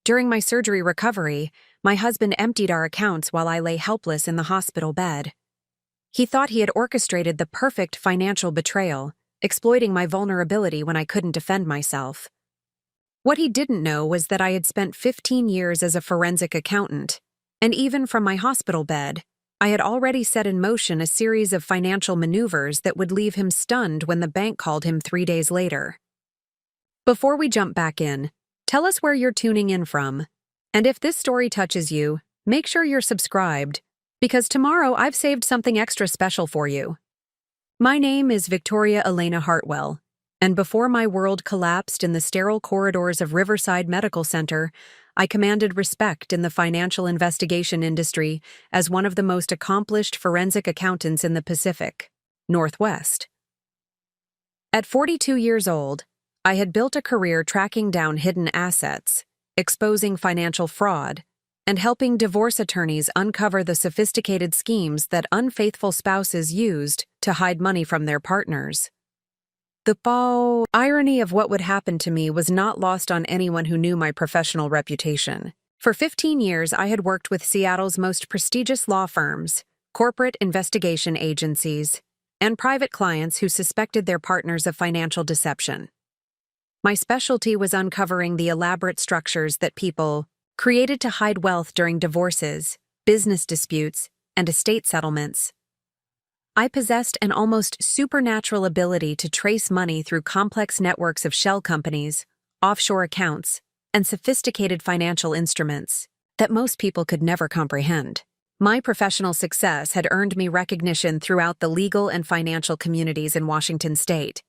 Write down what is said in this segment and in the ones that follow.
During my surgery recovery, my husband emptied our accounts while I lay helpless in the hospital bed. He thought he had orchestrated the perfect financial betrayal, exploiting my vulnerability when I couldn't defend myself. What he didn't know was that I had spent 15 years as a forensic accountant, and even from my hospital bed, I had already set in motion a series of financial maneuvers that would leave him stunned when the bank called him 3 days later. Before we jump back in, tell us where you're tuning in from. And if this story touches you, make sure you're subscribed, because tomorrow I've saved something extra special for you. My name is Victoria Elena Hartwell, and before my world collapsed in the sterile corridors of Riverside Medical Center, I commanded respect in the financial investigation industry as one of the most accomplished forensic accountants in the Pacific Northwest. At 42 years old, I had built a career tracking down hidden assets, exposing financial fraud, and helping divorce attorneys uncover the sophisticated schemes that unfaithful spouses used to hide money from their partners. The irony of what would happen to me was not lost on anyone who knew my professional reputation. For 15 years, I had worked with Seattle's most prestigious law firms, corporate investigation agencies, and private clients who suspected their partners of financial deception. My specialty was uncovering the elaborate structures that people created to hide wealth during divorces, business disputes, and estate settlements. I possessed an almost supernatural ability to trace money through complex networks of shell companies, offshore accounts, and sophisticated financial instruments that most people could never comprehend. My professional success had earned me recognition throughout the legal and financial communities in Washington state.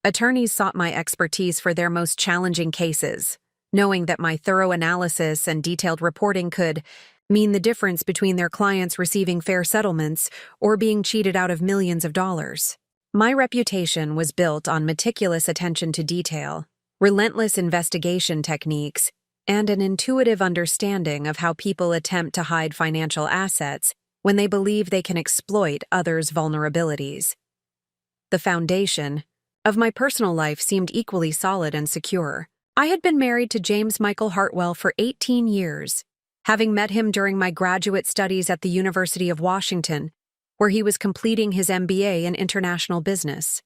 Attorneys sought my expertise for their most challenging cases, knowing that my thorough analysis and detailed reporting could mean the difference between their clients receiving fair settlements or being cheated out of millions of dollars. My reputation was built on meticulous attention to detail, relentless investigation techniques, and an intuitive understanding of how people attempt to hide financial assets when they believe they can exploit others' vulnerabilities. The foundation of my personal life seemed equally solid and secure. I had been married to James Michael Hartwell for 18 years, having met him during my graduate studies at the University of Washington, where he was completing his MBA in international business.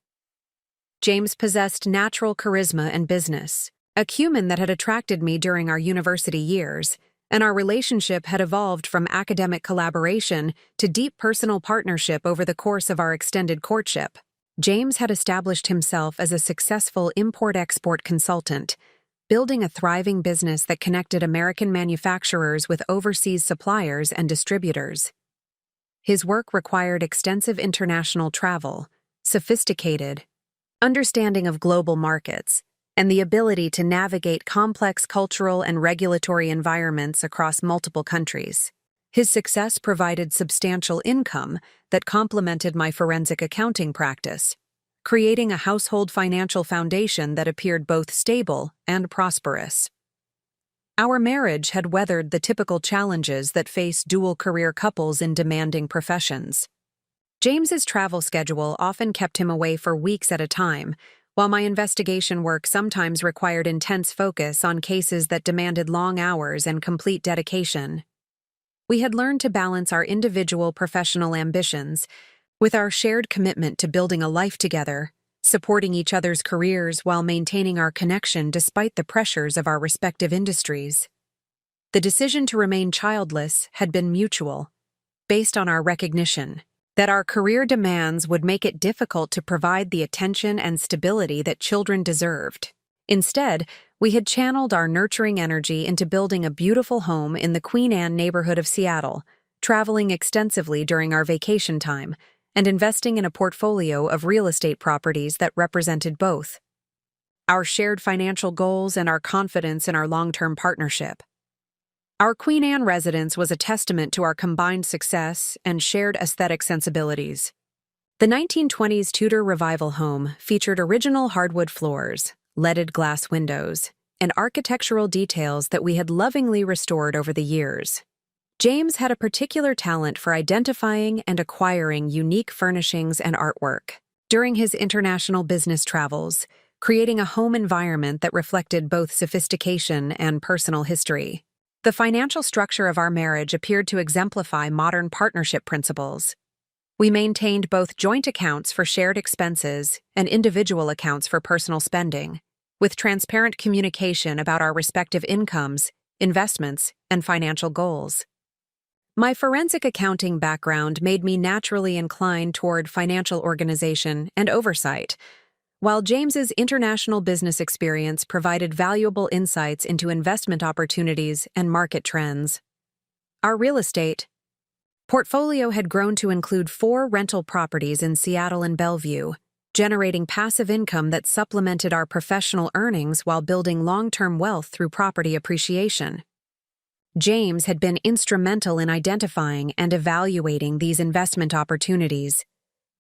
James possessed natural charisma and business acumen that had attracted me during our university years, and our relationship had evolved from academic collaboration to deep personal partnership over the course of our extended courtship. James had established himself as a successful import-export consultant, building a thriving business that connected American manufacturers with overseas suppliers and distributors. His work required extensive international travel, sophisticated understanding of global markets, and the ability to navigate complex cultural and regulatory environments across multiple countries. His success provided substantial income that complemented my forensic accounting practice, creating a household financial foundation that appeared both stable and prosperous. Our marriage had weathered the typical challenges that face dual-career couples in demanding professions. James's travel schedule often kept him away for weeks at a time, while my investigation work sometimes required intense focus on cases that demanded long hours and complete dedication. We had learned to balance our individual professional ambitions with our shared commitment to building a life together, supporting each other's careers while maintaining our connection despite the pressures of our respective industries. The decision to remain childless had been mutual, based on our recognition that our career demands would make it difficult to provide the attention and stability that children deserved. Instead, we had channeled our nurturing energy into building a beautiful home in the Queen Anne neighborhood of Seattle, traveling extensively during our vacation time, and investing in a portfolio of real estate properties that represented both our shared financial goals and our confidence in our long-term partnership. Our Queen Anne residence was a testament to our combined success and shared aesthetic sensibilities. The 1920s Tudor Revival home featured original hardwood floors, leaded glass windows, and architectural details that we had lovingly restored over the years. James had a particular talent for identifying and acquiring unique furnishings and artwork. During his international business travels, creating a home environment that reflected both sophistication and personal history. The financial structure of our marriage appeared to exemplify modern partnership principles. We maintained both joint accounts for shared expenses and individual accounts for personal spending, with transparent communication about our respective incomes, investments, and financial goals. My forensic accounting background made me naturally inclined toward financial organization and oversight, while James's international business experience provided valuable insights into investment opportunities and market trends. Our real estate portfolio had grown to include 4 rental properties in Seattle and Bellevue, generating passive income that supplemented our professional earnings while building long-term wealth through property appreciation. James had been instrumental in identifying and evaluating these investment opportunities,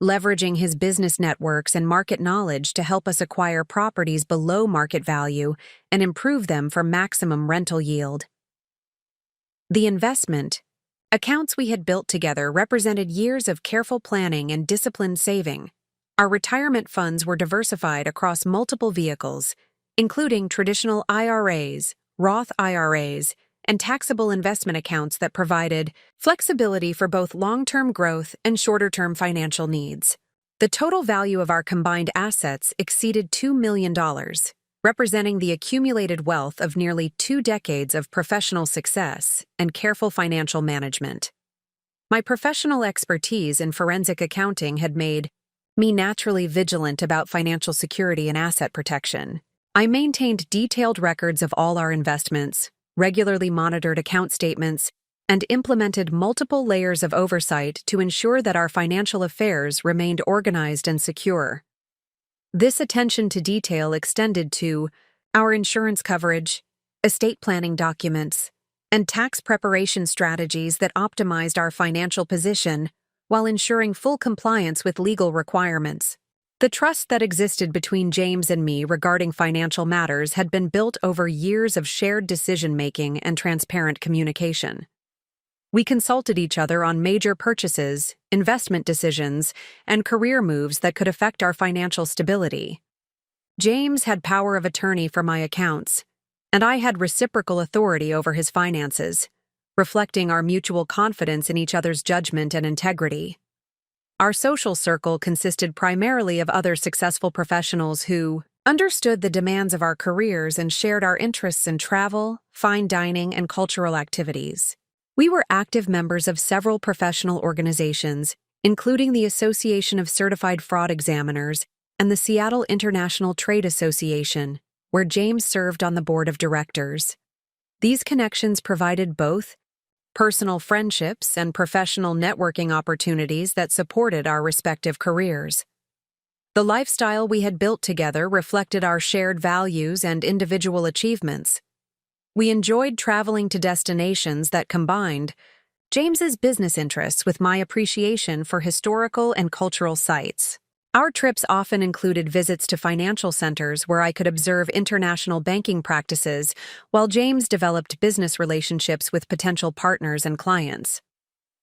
leveraging his business networks and market knowledge to help us acquire properties below market value and improve them for maximum rental yield. The investment accounts we had built together represented years of careful planning and disciplined saving. Our retirement funds were diversified across multiple vehicles, including traditional IRAs, Roth IRAs, and taxable investment accounts that provided flexibility for both long-term growth and shorter-term financial needs. The total value of our combined assets exceeded $2 million, representing the accumulated wealth of nearly 2 decades of professional success and careful financial management. My professional expertise in forensic accounting had made me naturally vigilant about financial security and asset protection. I maintained detailed records of all our investments, regularly monitored account statements, and implemented multiple layers of oversight to ensure that our financial affairs remained organized and secure. This attention to detail extended to our insurance coverage, estate planning documents, and tax preparation strategies that optimized our financial position while ensuring full compliance with legal requirements. The trust that existed between James and me regarding financial matters had been built over years of shared decision-making and transparent communication. We consulted each other on major purchases, investment decisions, and career moves that could affect our financial stability. James had power of attorney for my accounts, and I had reciprocal authority over his finances, reflecting our mutual confidence in each other's judgment and integrity. Our social circle consisted primarily of other successful professionals who understood the demands of our careers and shared our interests in travel, fine dining, and cultural activities. We were active members of several professional organizations, including the Association of Certified Fraud Examiners and the Seattle International Trade Association, where James served on the board of directors. These connections provided both personal friendships and professional networking opportunities that supported our respective careers. The lifestyle we had built together reflected our shared values and individual achievements. We enjoyed traveling to destinations that combined James's business interests with my appreciation for historical and cultural sites. Our trips often included visits to financial centers where I could observe international banking practices, while James developed business relationships with potential partners and clients.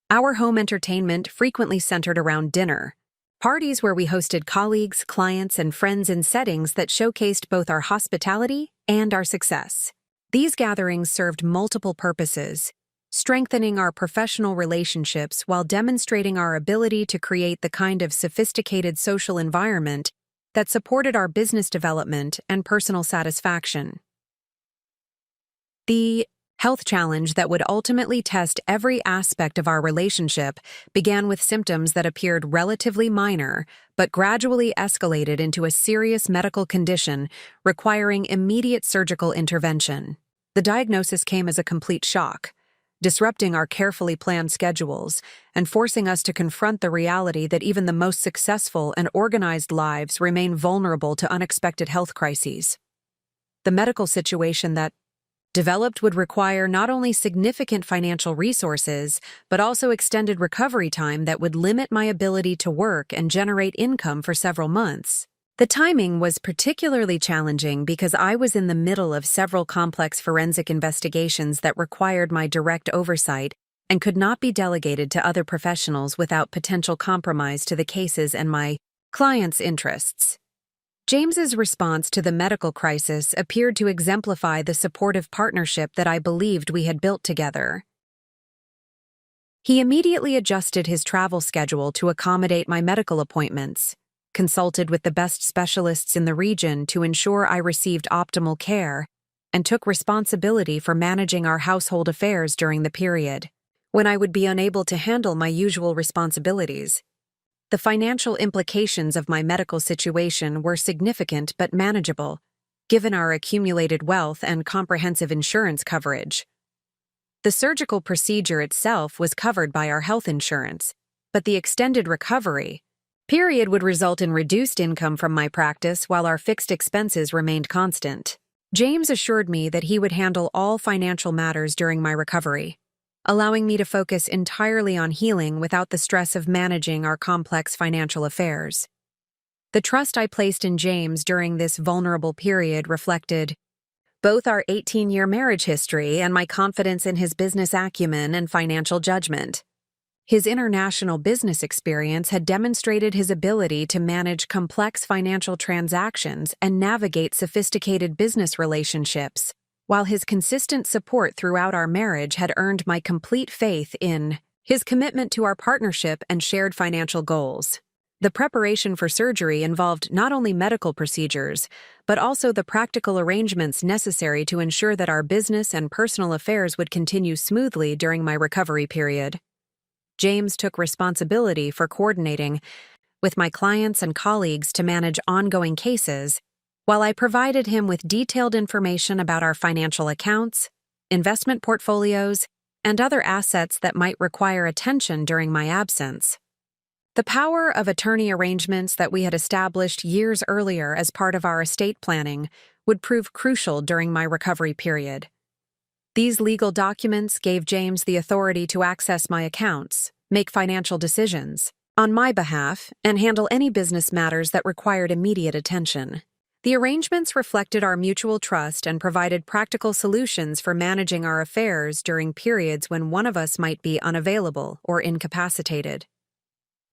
Our home entertainment frequently centered around dinner, parties where we hosted colleagues, clients, and friends in settings that showcased both our hospitality and our success. These gatherings served multiple purposes, strengthening our professional relationships while demonstrating our ability to create the kind of sophisticated social environment that supported our business development and personal satisfaction. The health challenge that would ultimately test every aspect of our relationship began with symptoms that appeared relatively minor but gradually escalated into a serious medical condition requiring immediate surgical intervention. The diagnosis came as a complete shock, disrupting our carefully planned schedules and forcing us to confront the reality that even the most successful and organized lives remain vulnerable to unexpected health crises. The medical situation that developed would require not only significant financial resources, but also extended recovery time that would limit my ability to work and generate income for several months. The timing was particularly challenging because I was in the middle of several complex forensic investigations that required my direct oversight and could not be delegated to other professionals without potential compromise to the cases and my clients' interests. James's response to the medical crisis appeared to exemplify the supportive partnership that I believed we had built together. He immediately adjusted his travel schedule to accommodate my medical appointments, consulted with the best specialists in the region to ensure I received optimal care, and took responsibility for managing our household affairs during the period when I would be unable to handle my usual responsibilities. The financial implications of my medical situation were significant but manageable, given our accumulated wealth and comprehensive insurance coverage. The surgical procedure itself was covered by our health insurance, but the extended recovery period would result in reduced income from my practice while our fixed expenses remained constant. James assured me that he would handle all financial matters during my recovery, allowing me to focus entirely on healing without the stress of managing our complex financial affairs. The trust I placed in James during this vulnerable period reflected both our 18-year marriage history and my confidence in his business acumen and financial judgment. His international business experience had demonstrated his ability to manage complex financial transactions and navigate sophisticated business relationships, while his consistent support throughout our marriage had earned my complete faith in his commitment to our partnership and shared financial goals. The preparation for surgery involved not only medical procedures, but also the practical arrangements necessary to ensure that our business and personal affairs would continue smoothly during my recovery period. James took responsibility for coordinating with my clients and colleagues to manage ongoing cases, while I provided him with detailed information about our financial accounts, investment portfolios, and other assets that might require attention during my absence. The power of attorney arrangements that we had established years earlier as part of our estate planning would prove crucial during my recovery period. These legal documents gave James the authority to access my accounts, make financial decisions on my behalf, and handle any business matters that required immediate attention. The arrangements reflected our mutual trust and provided practical solutions for managing our affairs during periods when one of us might be unavailable or incapacitated.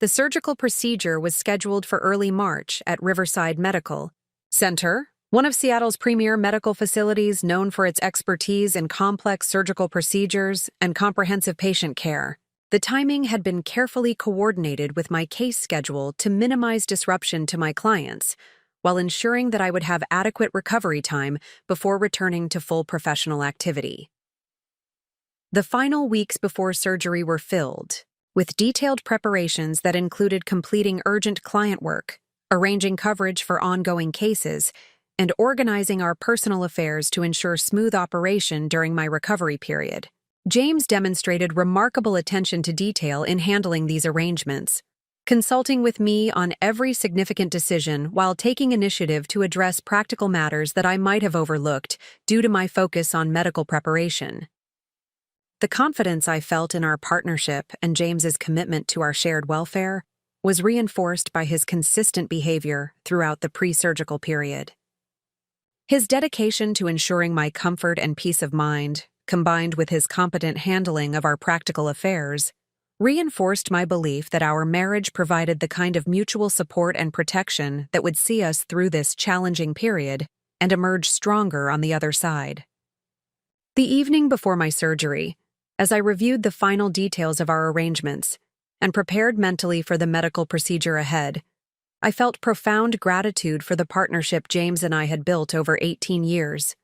The surgical procedure was scheduled for early March at Riverside Medical Center, one of Seattle's premier medical facilities known for its expertise in complex surgical procedures and comprehensive patient care. The timing had been carefully coordinated with my case schedule to minimize disruption to my clients, while ensuring that I would have adequate recovery time before returning to full professional activity. The final weeks before surgery were filled with detailed preparations that included completing urgent client work, arranging coverage for ongoing cases, and organizing our personal affairs to ensure smooth operation during my recovery period. James demonstrated remarkable attention to detail in handling these arrangements, consulting with me on every significant decision while taking initiative to address practical matters that I might have overlooked due to my focus on medical preparation. The confidence I felt in our partnership and James's commitment to our shared welfare was reinforced by his consistent behavior throughout the pre-surgical period. His dedication to ensuring my comfort and peace of mind, combined with his competent handling of our practical affairs, reinforced my belief that our marriage provided the kind of mutual support and protection that would see us through this challenging period and emerge stronger on the other side. The evening before my surgery, as I reviewed the final details of our arrangements and prepared mentally for the medical procedure ahead, I felt profound gratitude for the partnership James and I had built over 18 years.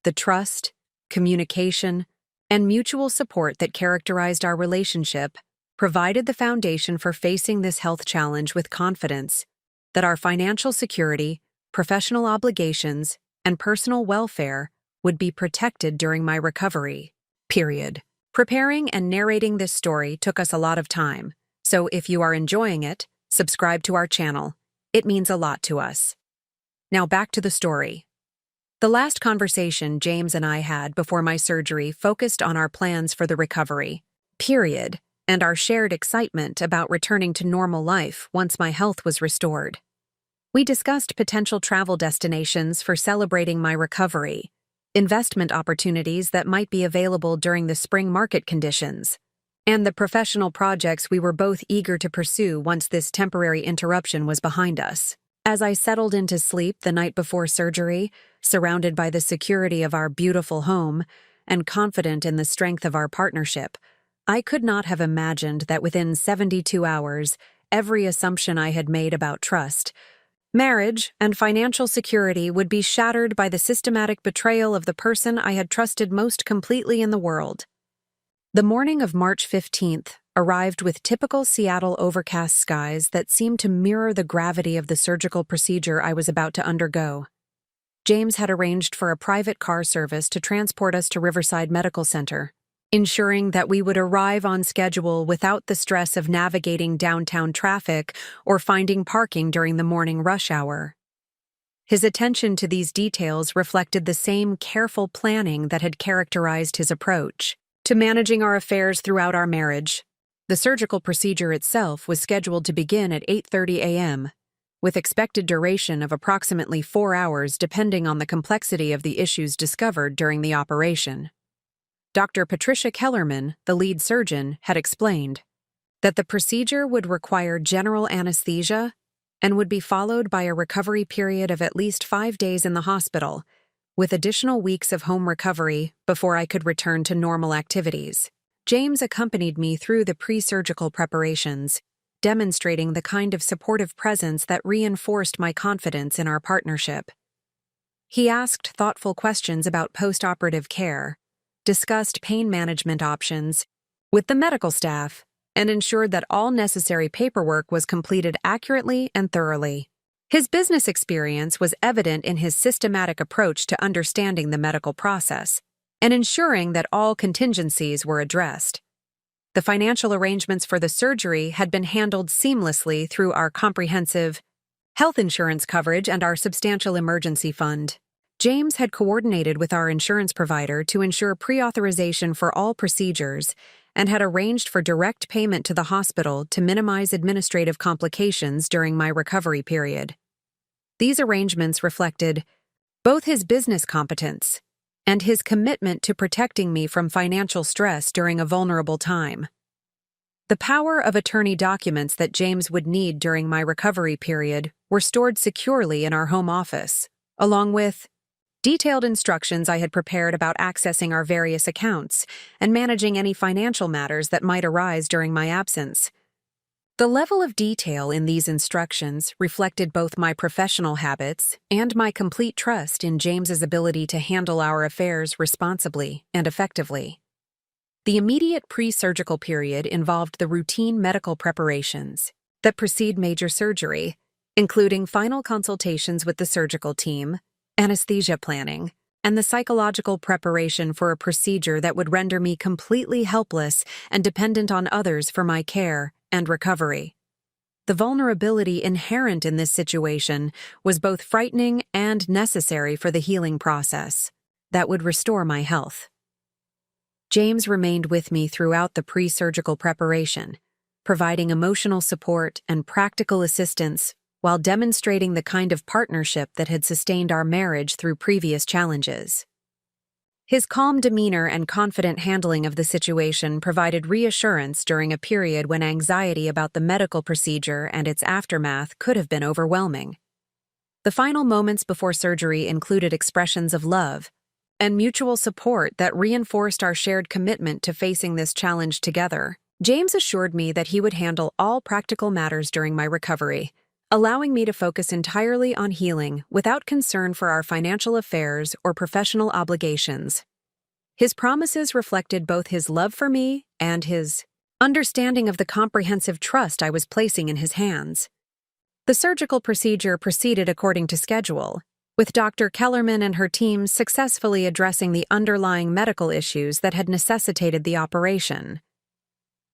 The trust, communication, and mutual support that characterized our relationship provided the foundation for facing this health challenge with confidence that our financial security, professional obligations, and personal welfare would be protected during my recovery. Period. Preparing and narrating this story took us a lot of time, so if you are enjoying it, subscribe to our channel. It means a lot to us. Now back to the story. The last conversation James and I had before my surgery focused on our plans for the recovery period and our shared excitement about returning to normal life once my health was restored. We discussed potential travel destinations for celebrating my recovery, investment opportunities that might be available during the spring market conditions, and the professional projects we were both eager to pursue once this temporary interruption was behind us. As I settled into sleep the night before surgery, surrounded by the security of our beautiful home and confident in the strength of our partnership, I could not have imagined that within 72 hours, every assumption I had made about trust, marriage, and financial security would be shattered by the systematic betrayal of the person I had trusted most completely in the world. The morning of March 15th arrived with typical Seattle overcast skies that seemed to mirror the gravity of the surgical procedure I was about to undergo. James had arranged for a private car service to transport us to Riverside Medical Center, ensuring that we would arrive on schedule without the stress of navigating downtown traffic or finding parking during the morning rush hour. His attention to these details reflected the same careful planning that had characterized his approach to managing our affairs throughout our marriage. The surgical procedure itself was scheduled to begin at 8:30 a.m., with expected duration of approximately 4 hours depending on the complexity of the issues discovered during the operation. Dr. Patricia Kellerman, the lead surgeon, had explained that the procedure would require general anesthesia and would be followed by a recovery period of at least 5 days in the hospital, with additional weeks of home recovery before I could return to normal activities. James accompanied me through the pre-surgical preparations, demonstrating the kind of supportive presence that reinforced my confidence in our partnership. He asked thoughtful questions about post-operative care, discussed pain management options with the medical staff, and ensured that all necessary paperwork was completed accurately and thoroughly. His business experience was evident in his systematic approach to understanding the medical process and ensuring that all contingencies were addressed. The financial arrangements for the surgery had been handled seamlessly through our comprehensive health insurance coverage and our substantial emergency fund. James had coordinated with our insurance provider to ensure pre-authorization for all procedures and had arranged for direct payment to the hospital to minimize administrative complications during my recovery period. These arrangements reflected both his business competence and his commitment to protecting me from financial stress during a vulnerable time. The power of attorney documents that James would need during my recovery period were stored securely in our home office, along with detailed instructions I had prepared about accessing our various accounts and managing any financial matters that might arise during my absence. The level of detail in these instructions reflected both my professional habits and my complete trust in James's ability to handle our affairs responsibly and effectively. The immediate pre-surgical period involved the routine medical preparations that precede major surgery, including final consultations with the surgical team, anesthesia planning, and the psychological preparation for a procedure that would render me completely helpless and dependent on others for my care and recovery. The vulnerability inherent in this situation was both frightening and necessary for the healing process that would restore my health. James remained with me throughout the pre-surgical preparation, providing emotional support and practical assistance while demonstrating the kind of partnership that had sustained our marriage through previous challenges. His calm demeanor and confident handling of the situation provided reassurance during a period when anxiety about the medical procedure and its aftermath could have been overwhelming. The final moments before surgery included expressions of love and mutual support that reinforced our shared commitment to facing this challenge together. James assured me that he would handle all practical matters during my recovery, allowing me to focus entirely on healing without concern for our financial affairs or professional obligations. His promises reflected both his love for me and his understanding of the comprehensive trust I was placing in his hands. The surgical procedure proceeded according to schedule, with Dr. Kellerman and her team successfully addressing the underlying medical issues that had necessitated the operation.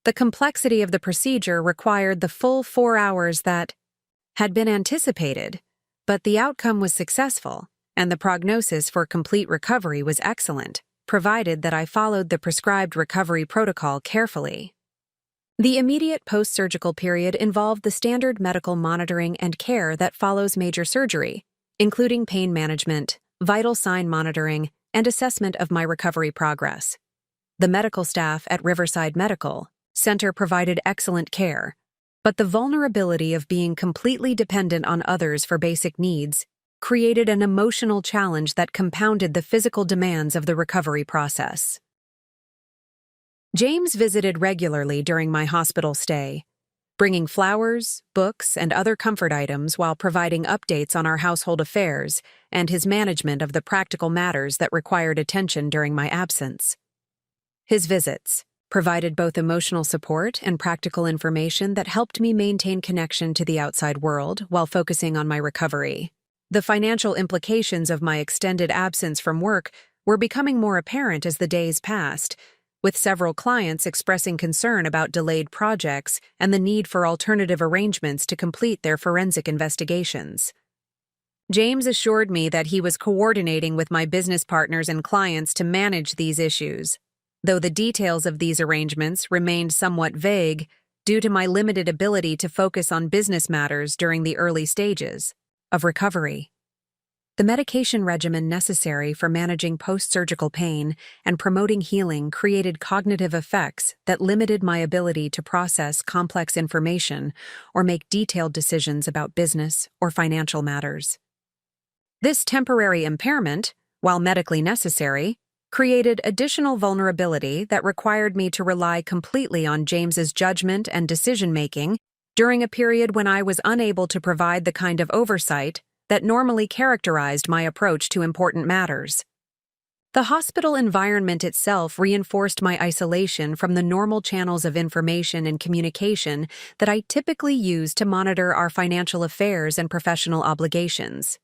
The complexity of the procedure required the full 4 hours that had been anticipated, but the outcome was successful, and the prognosis for complete recovery was excellent, provided that I followed the prescribed recovery protocol carefully. The immediate post-surgical period involved the standard medical monitoring and care that follows major surgery, including pain management, vital sign monitoring, and assessment of my recovery progress. The medical staff at Riverside Medical Center provided excellent care, But the vulnerability of being completely dependent on others for basic needs created an emotional challenge that compounded the physical demands of the recovery process. James visited regularly during my hospital stay, bringing flowers, books, and other comfort items while providing updates on our household affairs and his management of the practical matters that required attention during my absence. His visits provided both emotional support and practical information that helped me maintain connection to the outside world while focusing on my recovery. The financial implications of my extended absence from work were becoming more apparent as the days passed, with several clients expressing concern about delayed projects and the need for alternative arrangements to complete their forensic investigations. James assured me that he was coordinating with my business partners and clients to manage these issues, though the details of these arrangements remained somewhat vague due to my limited ability to focus on business matters during the early stages of recovery. The medication regimen necessary for managing post-surgical pain and promoting healing created cognitive effects that limited my ability to process complex information or make detailed decisions about business or financial matters. This temporary impairment, while medically necessary, created additional vulnerability that required me to rely completely on James's judgment and decision-making during a period when I was unable to provide the kind of oversight that normally characterized my approach to important matters. The hospital environment itself reinforced my isolation from the normal channels of information and communication that I typically use to monitor our financial affairs and professional obligations.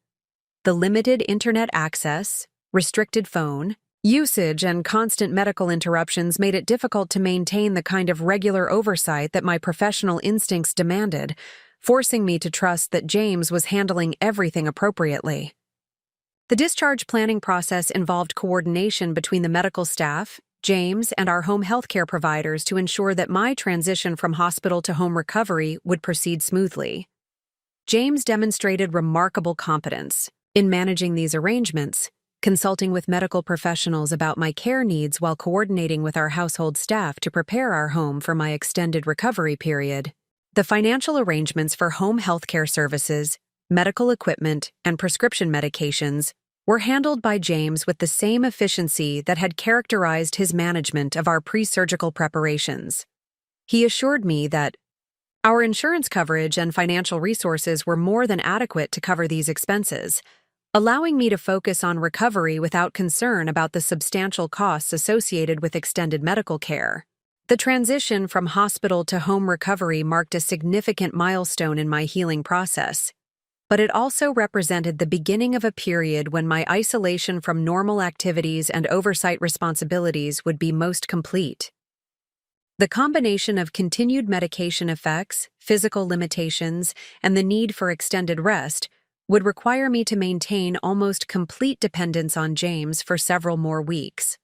The limited internet access, restricted phone usage, and constant medical interruptions made it difficult to maintain the kind of regular oversight that my professional instincts demanded, forcing me to trust that James was handling everything appropriately. The discharge planning process involved coordination between the medical staff, James, and our home healthcare providers to ensure that my transition from hospital to home recovery would proceed smoothly. James demonstrated remarkable competence in managing these arrangements, consulting with medical professionals about my care needs while coordinating with our household staff to prepare our home for my extended recovery period. The financial arrangements for home healthcare services, medical equipment, and prescription medications were handled by James with the same efficiency that had characterized his management of our pre-surgical preparations. He assured me that our insurance coverage and financial resources were more than adequate to cover these expenses, allowing me to focus on recovery without concern about the substantial costs associated with extended medical care. The transition from hospital to home recovery marked a significant milestone in my healing process, but it also represented the beginning of a period when my isolation from normal activities and oversight responsibilities would be most complete. The combination of continued medication effects, physical limitations, and the need for extended rest would require me to maintain almost complete dependence on James for several more weeks.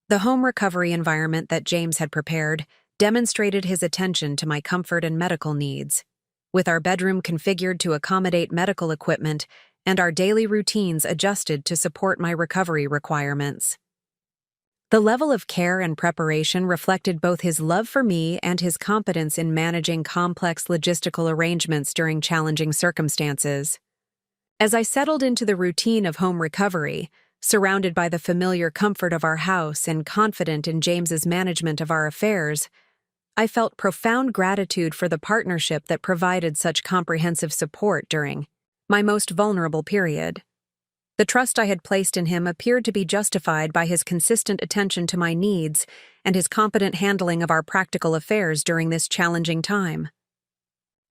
The home recovery environment that James had prepared demonstrated his attention to my comfort and medical needs, with our bedroom configured to accommodate medical equipment and our daily routines adjusted to support my recovery requirements. The level of care and preparation reflected both his love for me and his competence in managing complex logistical arrangements during challenging circumstances. As I settled into the routine of home recovery, surrounded by the familiar comfort of our house and confident in James's management of our affairs, I felt profound gratitude for the partnership that provided such comprehensive support during my most vulnerable period. The trust I had placed in him appeared to be justified by his consistent attention to my needs and his competent handling of our practical affairs during this challenging time.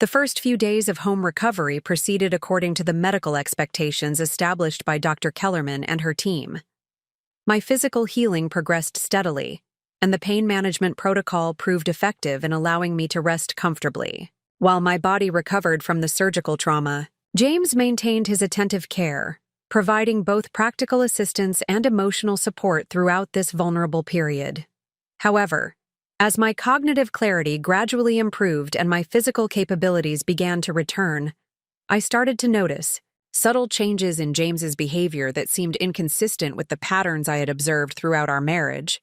The first few days of home recovery proceeded according to the medical expectations established by Dr. Kellerman and her team. My physical healing progressed steadily, and the pain management protocol proved effective in allowing me to rest comfortably. While my body recovered from the surgical trauma, James maintained his attentive care, providing both practical assistance and emotional support throughout this vulnerable period. However, as my cognitive clarity gradually improved and my physical capabilities began to return, I started to notice subtle changes in James's behavior that seemed inconsistent with the patterns I had observed throughout our marriage.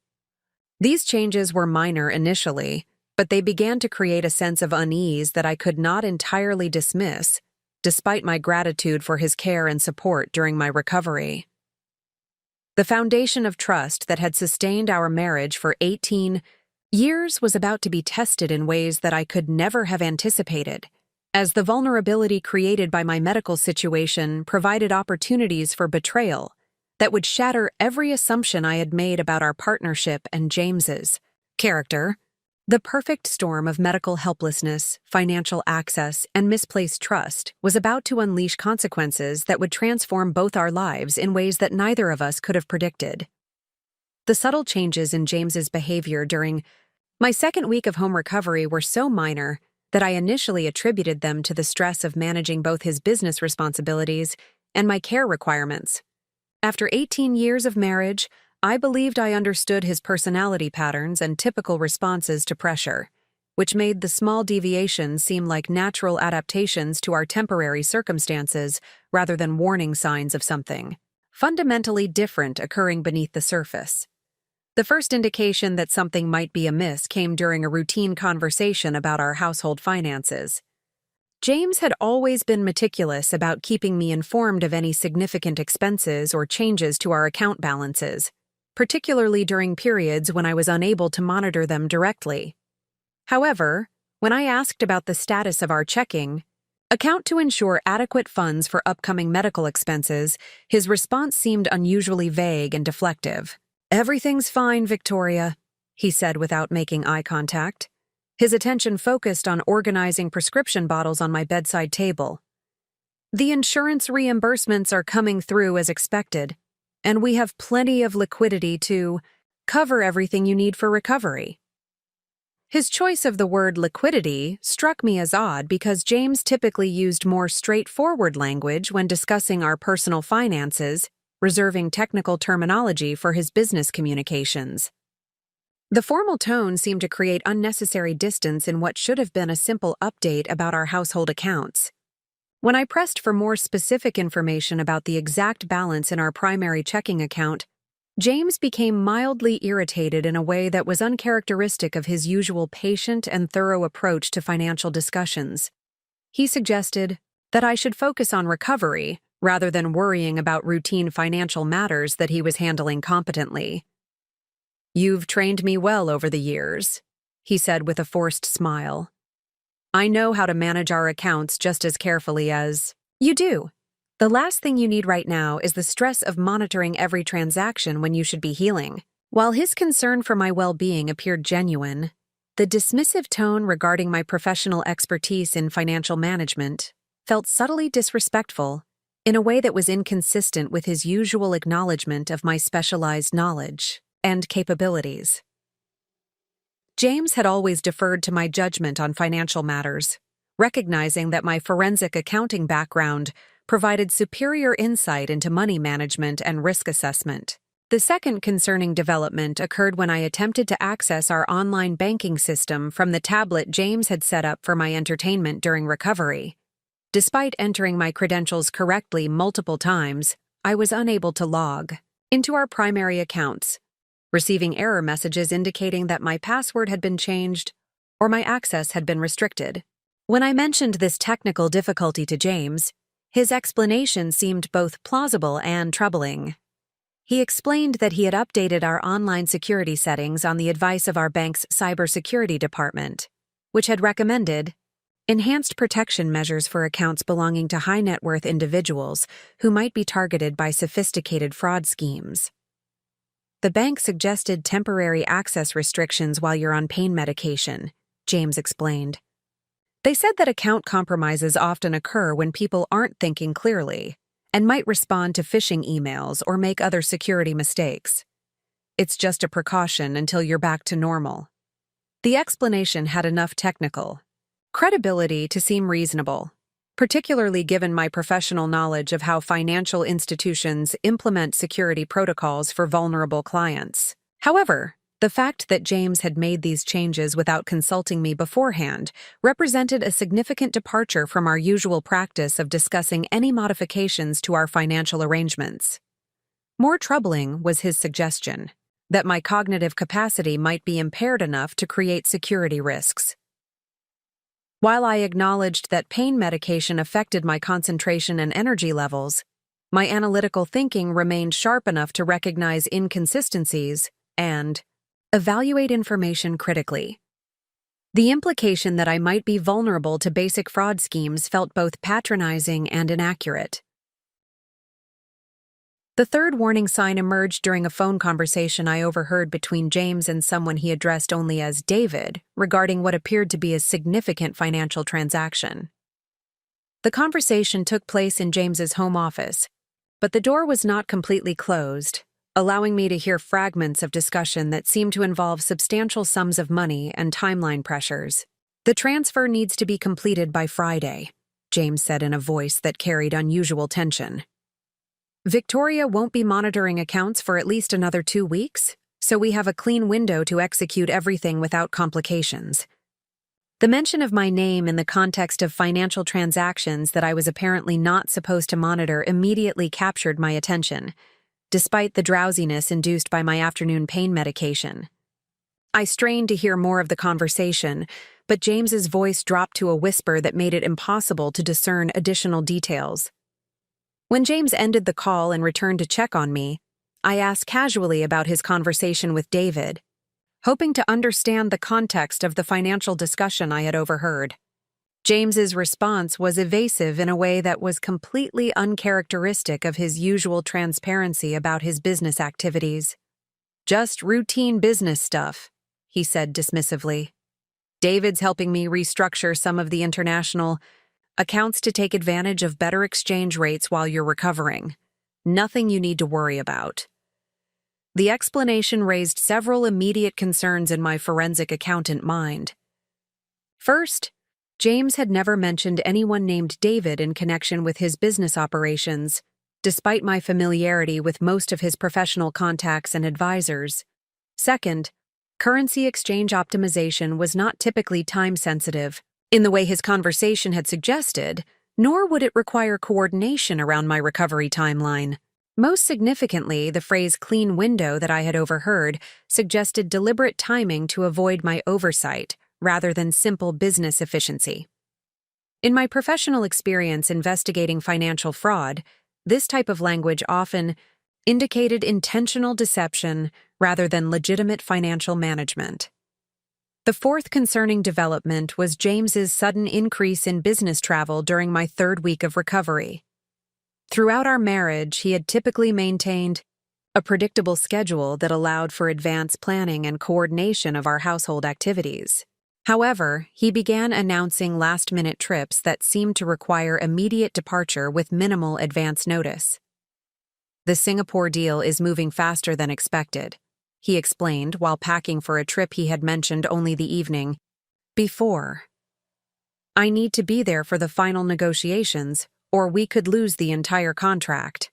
These changes were minor initially, but they began to create a sense of unease that I could not entirely dismiss, despite my gratitude for his care and support during my recovery. The foundation of trust that had sustained our marriage for 18 years was about to be tested in ways that I could never have anticipated, as the vulnerability created by my medical situation provided opportunities for betrayal that would shatter every assumption I had made about our partnership and James's character. The perfect storm of medical helplessness, financial access, and misplaced trust was about to unleash consequences that would transform both our lives in ways that neither of us could have predicted. The subtle changes in James's behavior during my second week of home recovery were so minor that I initially attributed them to the stress of managing both his business responsibilities and my care requirements. After 18 years of marriage, I believed I understood his personality patterns and typical responses to pressure, which made the small deviations seem like natural adaptations to our temporary circumstances rather than warning signs of something fundamentally different occurring beneath the surface. The first indication that something might be amiss came during a routine conversation about our household finances. James had always been meticulous about keeping me informed of any significant expenses or changes to our account balances, particularly during periods when I was unable to monitor them directly. However, when I asked about the status of our checking account to ensure adequate funds for upcoming medical expenses, his response seemed unusually vague and deflective. "Everything's fine, Victoria," he said without making eye contact. His attention focused on organizing prescription bottles on my bedside table. "The insurance reimbursements are coming through as expected, and we have plenty of liquidity to cover everything you need for recovery." His choice of the word liquidity struck me as odd because James typically used more straightforward language when discussing our personal finances, reserving technical terminology for his business communications. The formal tone seemed to create unnecessary distance in what should have been a simple update about our household accounts. When I pressed for more specific information about the exact balance in our primary checking account, James became mildly irritated in a way that was uncharacteristic of his usual patient and thorough approach to financial discussions. He suggested that I should focus on recovery rather than worrying about routine financial matters that he was handling competently. "You've trained me well over the years," he said with a forced smile. "I know how to manage our accounts just as carefully as you do. The last thing you need right now is the stress of monitoring every transaction when you should be healing." While his concern for my well-being appeared genuine, the dismissive tone regarding my professional expertise in financial management felt subtly disrespectful in a way that was inconsistent with his usual acknowledgement of my specialized knowledge and capabilities. James had always deferred to my judgment on financial matters, recognizing that my forensic accounting background provided superior insight into money management and risk assessment. The second concerning development occurred when I attempted to access our online banking system from the tablet James had set up for my entertainment during recovery. Despite entering my credentials correctly multiple times, I was unable to log into our primary accounts, receiving error messages indicating that my password had been changed or my access had been restricted. When I mentioned this technical difficulty to James, his explanation seemed both plausible and troubling. He explained that he had updated our online security settings on the advice of our bank's cybersecurity department, which had recommended enhanced protection measures for accounts belonging to high-net-worth individuals who might be targeted by sophisticated fraud schemes. The bank suggested temporary access restrictions while you're on pain medication, James explained. They said that account compromises often occur when people aren't thinking clearly and might respond to phishing emails or make other security mistakes. It's just a precaution until you're back to normal. The explanation had enough technical credibility to seem reasonable, particularly given my professional knowledge of how financial institutions implement security protocols for vulnerable clients. However, the fact that James had made these changes without consulting me beforehand represented a significant departure from our usual practice of discussing any modifications to our financial arrangements. More troubling was his suggestion that my cognitive capacity might be impaired enough to create security risks. While I acknowledged that pain medication affected my concentration and energy levels, my analytical thinking remained sharp enough to recognize inconsistencies and evaluate information critically. The implication that I might be vulnerable to basic fraud schemes felt both patronizing and inaccurate. The third warning sign emerged during a phone conversation I overheard between James and someone he addressed only as David regarding what appeared to be a significant financial transaction. The conversation took place in James's home office, but the door was not completely closed, allowing me to hear fragments of discussion that seemed to involve substantial sums of money and timeline pressures. "The transfer needs to be completed by Friday," James said in a voice that carried unusual tension. "Victoria won't be monitoring accounts for at least another 2 weeks, so we have a clean window to execute everything without complications." The mention of my name in the context of financial transactions that I was apparently not supposed to monitor immediately captured my attention, despite the drowsiness induced by my afternoon pain medication. I strained to hear more of the conversation, but James's voice dropped to a whisper that made it impossible to discern additional details. When James ended the call and returned to check on me, I asked casually about his conversation with David, hoping to understand the context of the financial discussion I had overheard. James's response was evasive in a way that was completely uncharacteristic of his usual transparency about his business activities. "Just routine business stuff," he said dismissively. "David's helping me restructure some of the international accounts to take advantage of better exchange rates while you're recovering. Nothing you need to worry about." The explanation raised several immediate concerns in my forensic accountant mind. First, James had never mentioned anyone named David in connection with his business operations, despite my familiarity with most of his professional contacts and advisors. Second, currency exchange optimization was not typically time-sensitive, in the way his conversation had suggested, nor would it require coordination around my recovery timeline. Most significantly, the phrase "clean window" that I had overheard suggested deliberate timing to avoid my oversight, rather than simple business efficiency. In my professional experience investigating financial fraud, this type of language often indicated intentional deception rather than legitimate financial management. The fourth concerning development was James's sudden increase in business travel during my third week of recovery. Throughout our marriage, he had typically maintained a predictable schedule that allowed for advanced planning and coordination of our household activities. However, he began announcing last-minute trips that seemed to require immediate departure with minimal advance notice. "The Singapore deal is moving faster than expected," he explained while packing for a trip he had mentioned only the evening before. "I need to be there for the final negotiations, or we could lose the entire contract."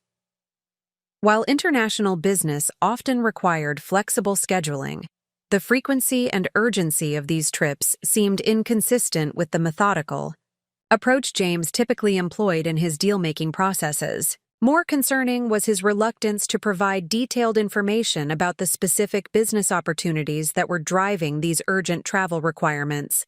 While international business often required flexible scheduling, the frequency and urgency of these trips seemed inconsistent with the methodical approach James typically employed in his deal-making processes. More concerning was his reluctance to provide detailed information about the specific business opportunities that were driving these urgent travel requirements.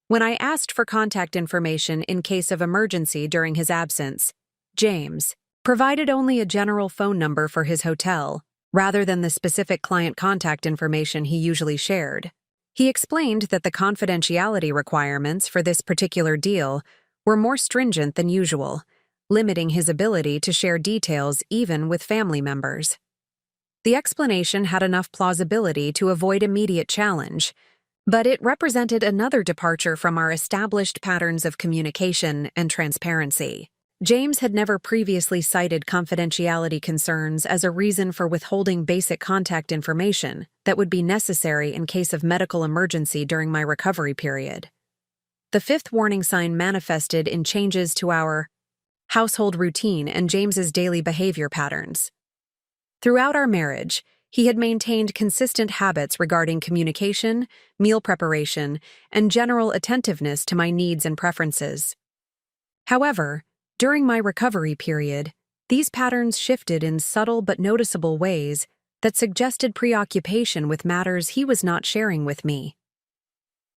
When I asked for contact information in case of emergency during his absence, James provided only a general phone number for his hotel, rather than the specific client contact information he usually shared. He explained that the confidentiality requirements for this particular deal were more stringent than usual, limiting his ability to share details even with family members. The explanation had enough plausibility to avoid immediate challenge, but it represented another departure from our established patterns of communication and transparency. James had never previously cited confidentiality concerns as a reason for withholding basic contact information that would be necessary in case of medical emergency during my recovery period. The fifth warning sign manifested in changes to our household routine and James's daily behavior patterns. Throughout our marriage, he had maintained consistent habits regarding communication, meal preparation, and general attentiveness to my needs and preferences. However, during my recovery period, these patterns shifted in subtle but noticeable ways that suggested preoccupation with matters he was not sharing with me.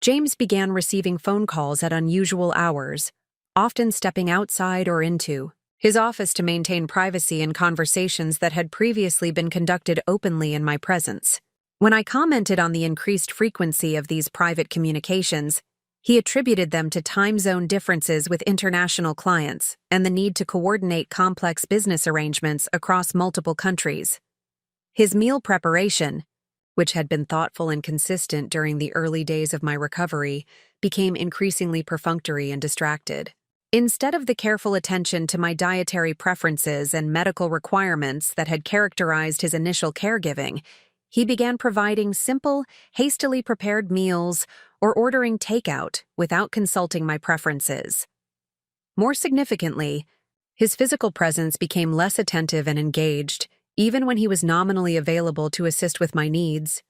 James began receiving phone calls at unusual hours, often stepping outside or into his office to maintain privacy in conversations that had previously been conducted openly in my presence. When I commented on the increased frequency of these private communications, he attributed them to time zone differences with international clients and the need to coordinate complex business arrangements across multiple countries. His meal preparation, which had been thoughtful and consistent during the early days of my recovery, became increasingly perfunctory and distracted. Instead of the careful attention to my dietary preferences and medical requirements that had characterized his initial caregiving, he began providing simple, hastily prepared meals or ordering takeout without consulting my preferences. More significantly, his physical presence became less attentive and engaged, even when he was nominally available to assist with my needs.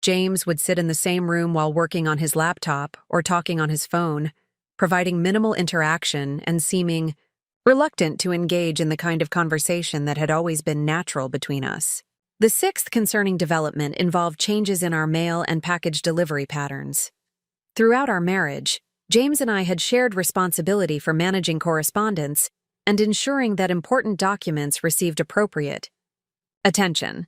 James would sit in the same room while working on his laptop or talking on his phone, providing minimal interaction and seeming reluctant to engage in the kind of conversation that had always been natural between us. The sixth concerning development involved changes in our mail and package delivery patterns. Throughout our marriage, James and I had shared responsibility for managing correspondence and ensuring that important documents received appropriate attention.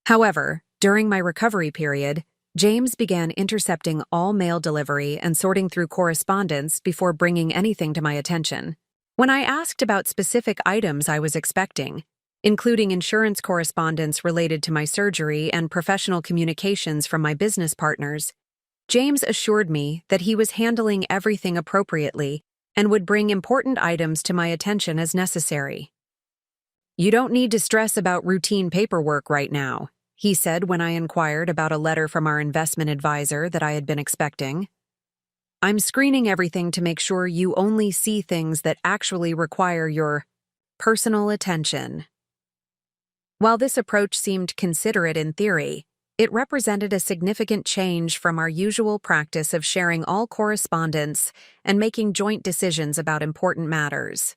However, during my recovery period, James began intercepting all mail delivery and sorting through correspondence before bringing anything to my attention. When I asked about specific items I was expecting, including insurance correspondence related to my surgery and professional communications from my business partners, James assured me that he was handling everything appropriately and would bring important items to my attention as necessary. "You don't need to stress about routine paperwork right now," he said when I inquired about a letter from our investment advisor that I had been expecting. "I'm screening everything to make sure you only see things that actually require your personal attention." While this approach seemed considerate in theory, it represented a significant change from our usual practice of sharing all correspondence and making joint decisions about important matters.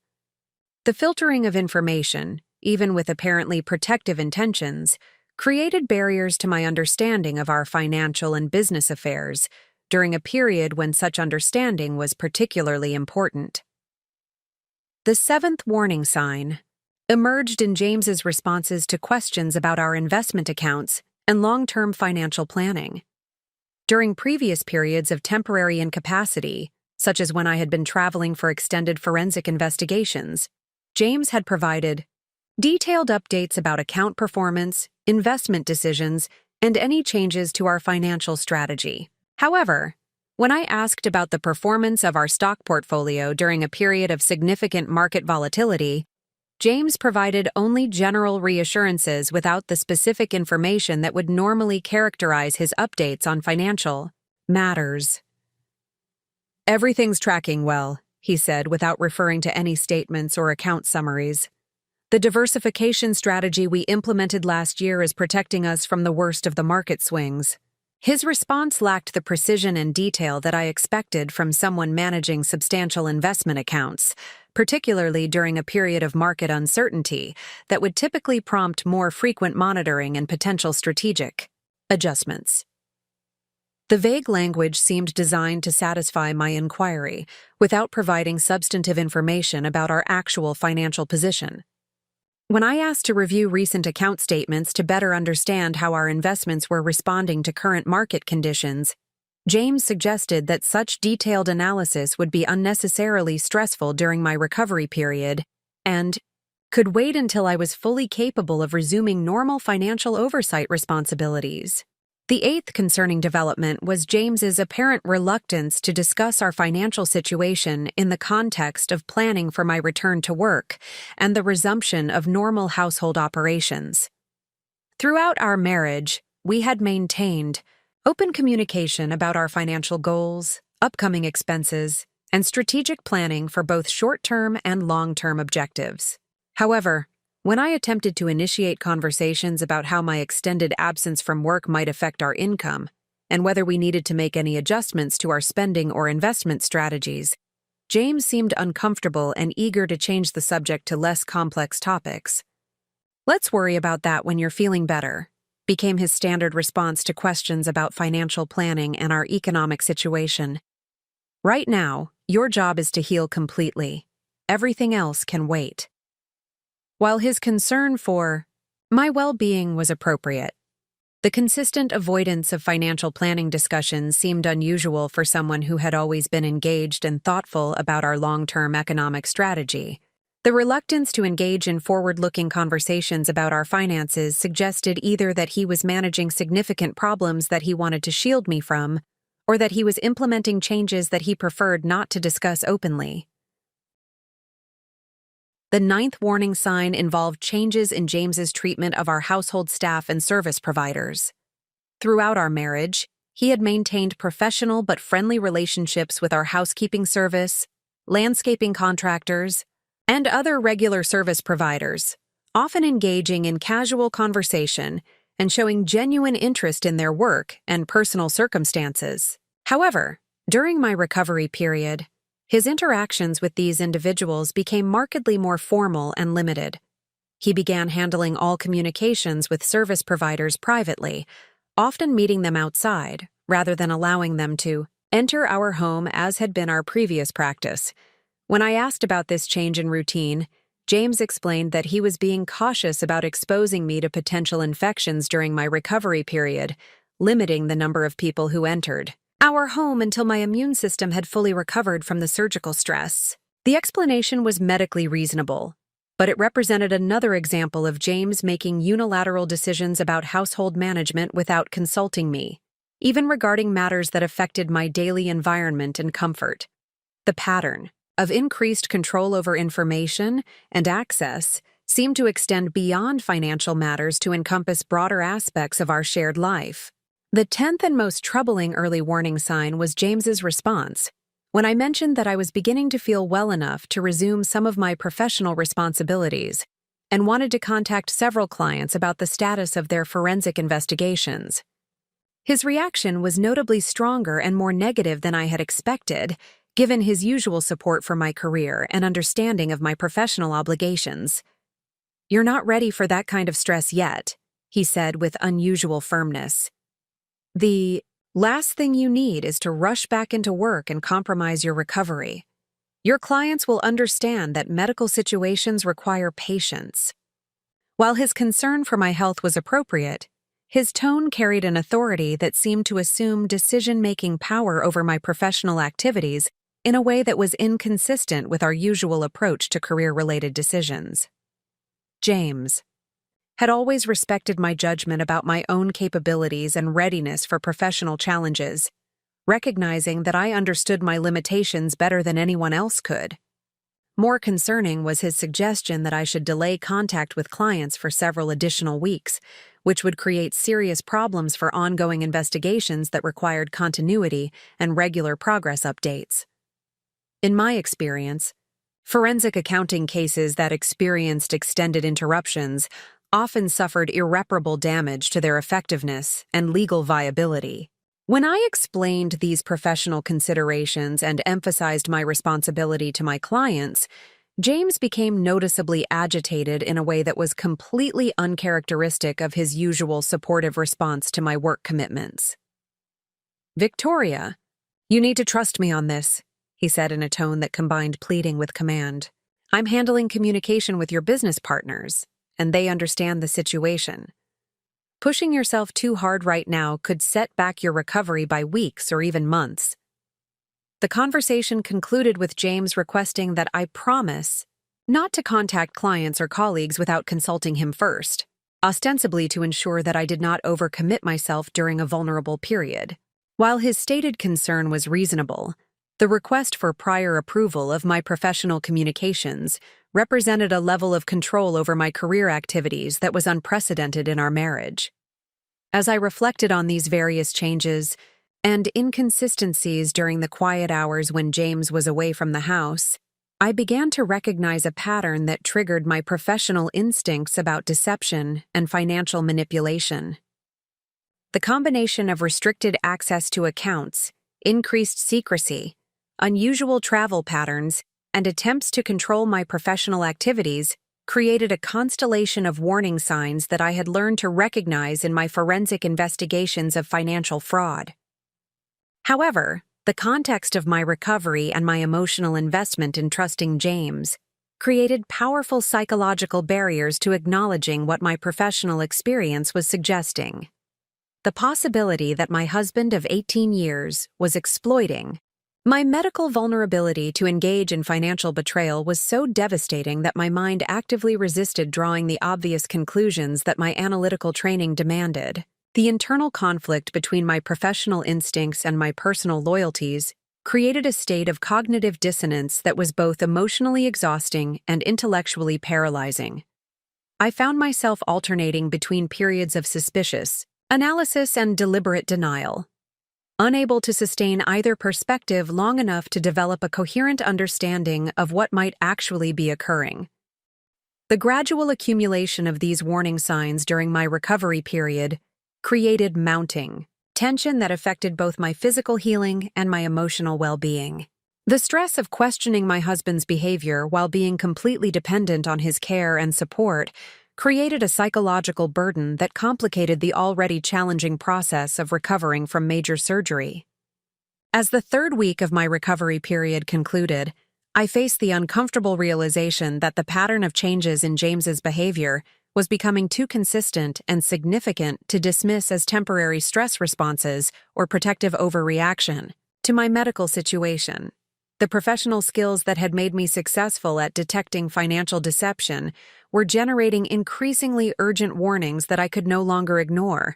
The filtering of information, even with apparently protective intentions, created barriers to my understanding of our financial and business affairs during a period when such understanding was particularly important. The seventh warning sign emerged in James's responses to questions about our investment accounts and long-term financial planning. During previous periods of temporary incapacity, such as when I had been traveling for extended forensic investigations, James had provided detailed updates about account performance, investment decisions, and any changes to our financial strategy. However, when I asked about the performance of our stock portfolio during a period of significant market volatility, James provided only general reassurances without the specific information that would normally characterize his updates on financial matters. "Everything's tracking well," he said without referring to any statements or account summaries. "The diversification strategy we implemented last year is protecting us from the worst of the market swings." His response lacked the precision and detail that I expected from someone managing substantial investment accounts, particularly during a period of market uncertainty that would typically prompt more frequent monitoring and potential strategic adjustments. The vague language seemed designed to satisfy my inquiry without providing substantive information about our actual financial position. When I asked to review recent account statements to better understand how our investments were responding to current market conditions, James suggested that such detailed analysis would be unnecessarily stressful during my recovery period and could wait until I was fully capable of resuming normal financial oversight responsibilities. The eighth concerning development was James's apparent reluctance to discuss our financial situation in the context of planning for my return to work and the resumption of normal household operations. Throughout our marriage, we had maintained open communication about our financial goals, upcoming expenses, and strategic planning for both short-term and long-term objectives. However, when I attempted to initiate conversations about how my extended absence from work might affect our income and whether we needed to make any adjustments to our spending or investment strategies, James seemed uncomfortable and eager to change the subject to less complex topics. "Let's worry about that when you're feeling better," became his standard response to questions about financial planning and our economic situation. Right now, your job is to heal completely. Everything else can wait. While his concern for my well-being was appropriate, the consistent avoidance of financial planning discussions seemed unusual for someone who had always been engaged and thoughtful about our long-term economic strategy. The reluctance to engage in forward-looking conversations about our finances suggested either that he was managing significant problems that he wanted to shield me from, or that he was implementing changes that he preferred not to discuss openly. The ninth warning sign involved changes in James's treatment of our household staff and service providers. Throughout our marriage, he had maintained professional but friendly relationships with our housekeeping service, landscaping contractors, and other regular service providers, often engaging in casual conversation and showing genuine interest in their work and personal circumstances. However, during my recovery period, his interactions with these individuals became markedly more formal and limited. He began handling all communications with service providers privately, often meeting them outside, rather than allowing them to enter our home as had been our previous practice. When I asked about this change in routine, James explained that he was being cautious about exposing me to potential infections during my recovery period, limiting the number of people who entered our home until my immune system had fully recovered from the surgical stress. The explanation was medically reasonable, but it represented another example of James making unilateral decisions about household management without consulting me, even regarding matters that affected my daily environment and comfort. The pattern of increased control over information and access seemed to extend beyond financial matters to encompass broader aspects of our shared life. The 10th and most troubling early warning sign was James's response. When I mentioned that I was beginning to feel well enough to resume some of my professional responsibilities and wanted to contact several clients about the status of their forensic investigations. His reaction was notably stronger and more negative than I had expected, given his usual support for my career and understanding of my professional obligations. "You're not ready for that kind of stress yet," he said with unusual firmness. "The last thing you need is to rush back into work and compromise your recovery. Your clients will understand that medical situations require patience." While his concern for my health was appropriate, his tone carried an authority that seemed to assume decision-making power over my professional activities in a way that was inconsistent with our usual approach to career-related decisions. James had always respected my judgment about my own capabilities and readiness for professional challenges, recognizing that I understood my limitations better than anyone else could. More concerning was his suggestion that I should delay contact with clients for several additional weeks, which would create serious problems for ongoing investigations that required continuity and regular progress updates. In my experience, forensic accounting cases that experienced extended interruptions often suffered irreparable damage to their effectiveness and legal viability. When I explained these professional considerations and emphasized my responsibility to my clients, James became noticeably agitated in a way that was completely uncharacteristic of his usual supportive response to my work commitments. "Victoria, you need to trust me on this," he said in a tone that combined pleading with command. "I'm handling communication with your business partners, and they understand the situation. Pushing yourself too hard right now could set back your recovery by weeks or even months." The conversation concluded with James requesting that I promise not to contact clients or colleagues without consulting him first, ostensibly to ensure that I did not overcommit myself during a vulnerable period. While his stated concern was reasonable, the request for prior approval of my professional communications represented a level of control over my career activities that was unprecedented in our marriage. As I reflected on these various changes and inconsistencies during the quiet hours when James was away from the house, I began to recognize a pattern that triggered my professional instincts about deception and financial manipulation. The combination of restricted access to accounts, increased secrecy, unusual travel patterns, and attempts to control my professional activities created a constellation of warning signs that I had learned to recognize in my forensic investigations of financial fraud. However, the context of my recovery and my emotional investment in trusting James created powerful psychological barriers to acknowledging what my professional experience was suggesting. The possibility that my husband of 18 years was exploiting my medical vulnerability to engage in financial betrayal was so devastating that my mind actively resisted drawing the obvious conclusions that my analytical training demanded. The internal conflict between my professional instincts and my personal loyalties created a state of cognitive dissonance that was both emotionally exhausting and intellectually paralyzing. I found myself alternating between periods of suspicious analysis and deliberate denial, unable to sustain either perspective long enough to develop a coherent understanding of what might actually be occurring. The gradual accumulation of these warning signs during my recovery period created mounting tension that affected both my physical healing and my emotional well-being. The stress of questioning my husband's behavior while being completely dependent on his care and support created a psychological burden that complicated the already challenging process of recovering from major surgery. As the third week of my recovery period concluded, I faced the uncomfortable realization that the pattern of changes in James's behavior was becoming too consistent and significant to dismiss as temporary stress responses or protective overreaction to my medical situation. The professional skills that had made me successful at detecting financial deception were generating increasingly urgent warnings that I could no longer ignore,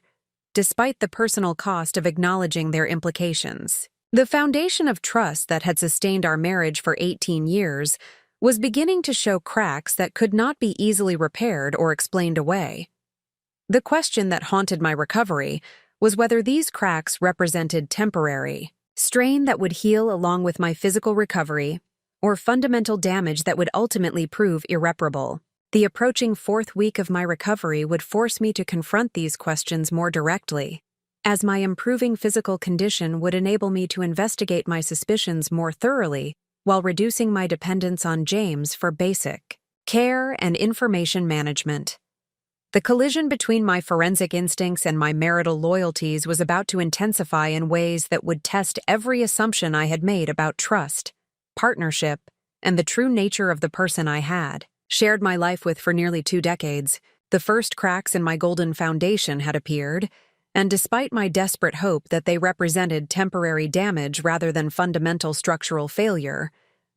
despite the personal cost of acknowledging their implications. The foundation of trust that had sustained our marriage for 18 years was beginning to show cracks that could not be easily repaired or explained away. The question that haunted my recovery was whether these cracks represented temporary strain that would heal along with my physical recovery, or fundamental damage that would ultimately prove irreparable. The approaching fourth week of my recovery would force me to confront these questions more directly, as my improving physical condition would enable me to investigate my suspicions more thoroughly while reducing my dependence on James for basic care and information management. The collision between my forensic instincts and my marital loyalties was about to intensify in ways that would test every assumption I had made about trust, partnership, and the true nature of the person I had shared my life with for nearly 2 decades. The first cracks in my golden foundation had appeared, and despite my desperate hope that they represented temporary damage rather than fundamental structural failure,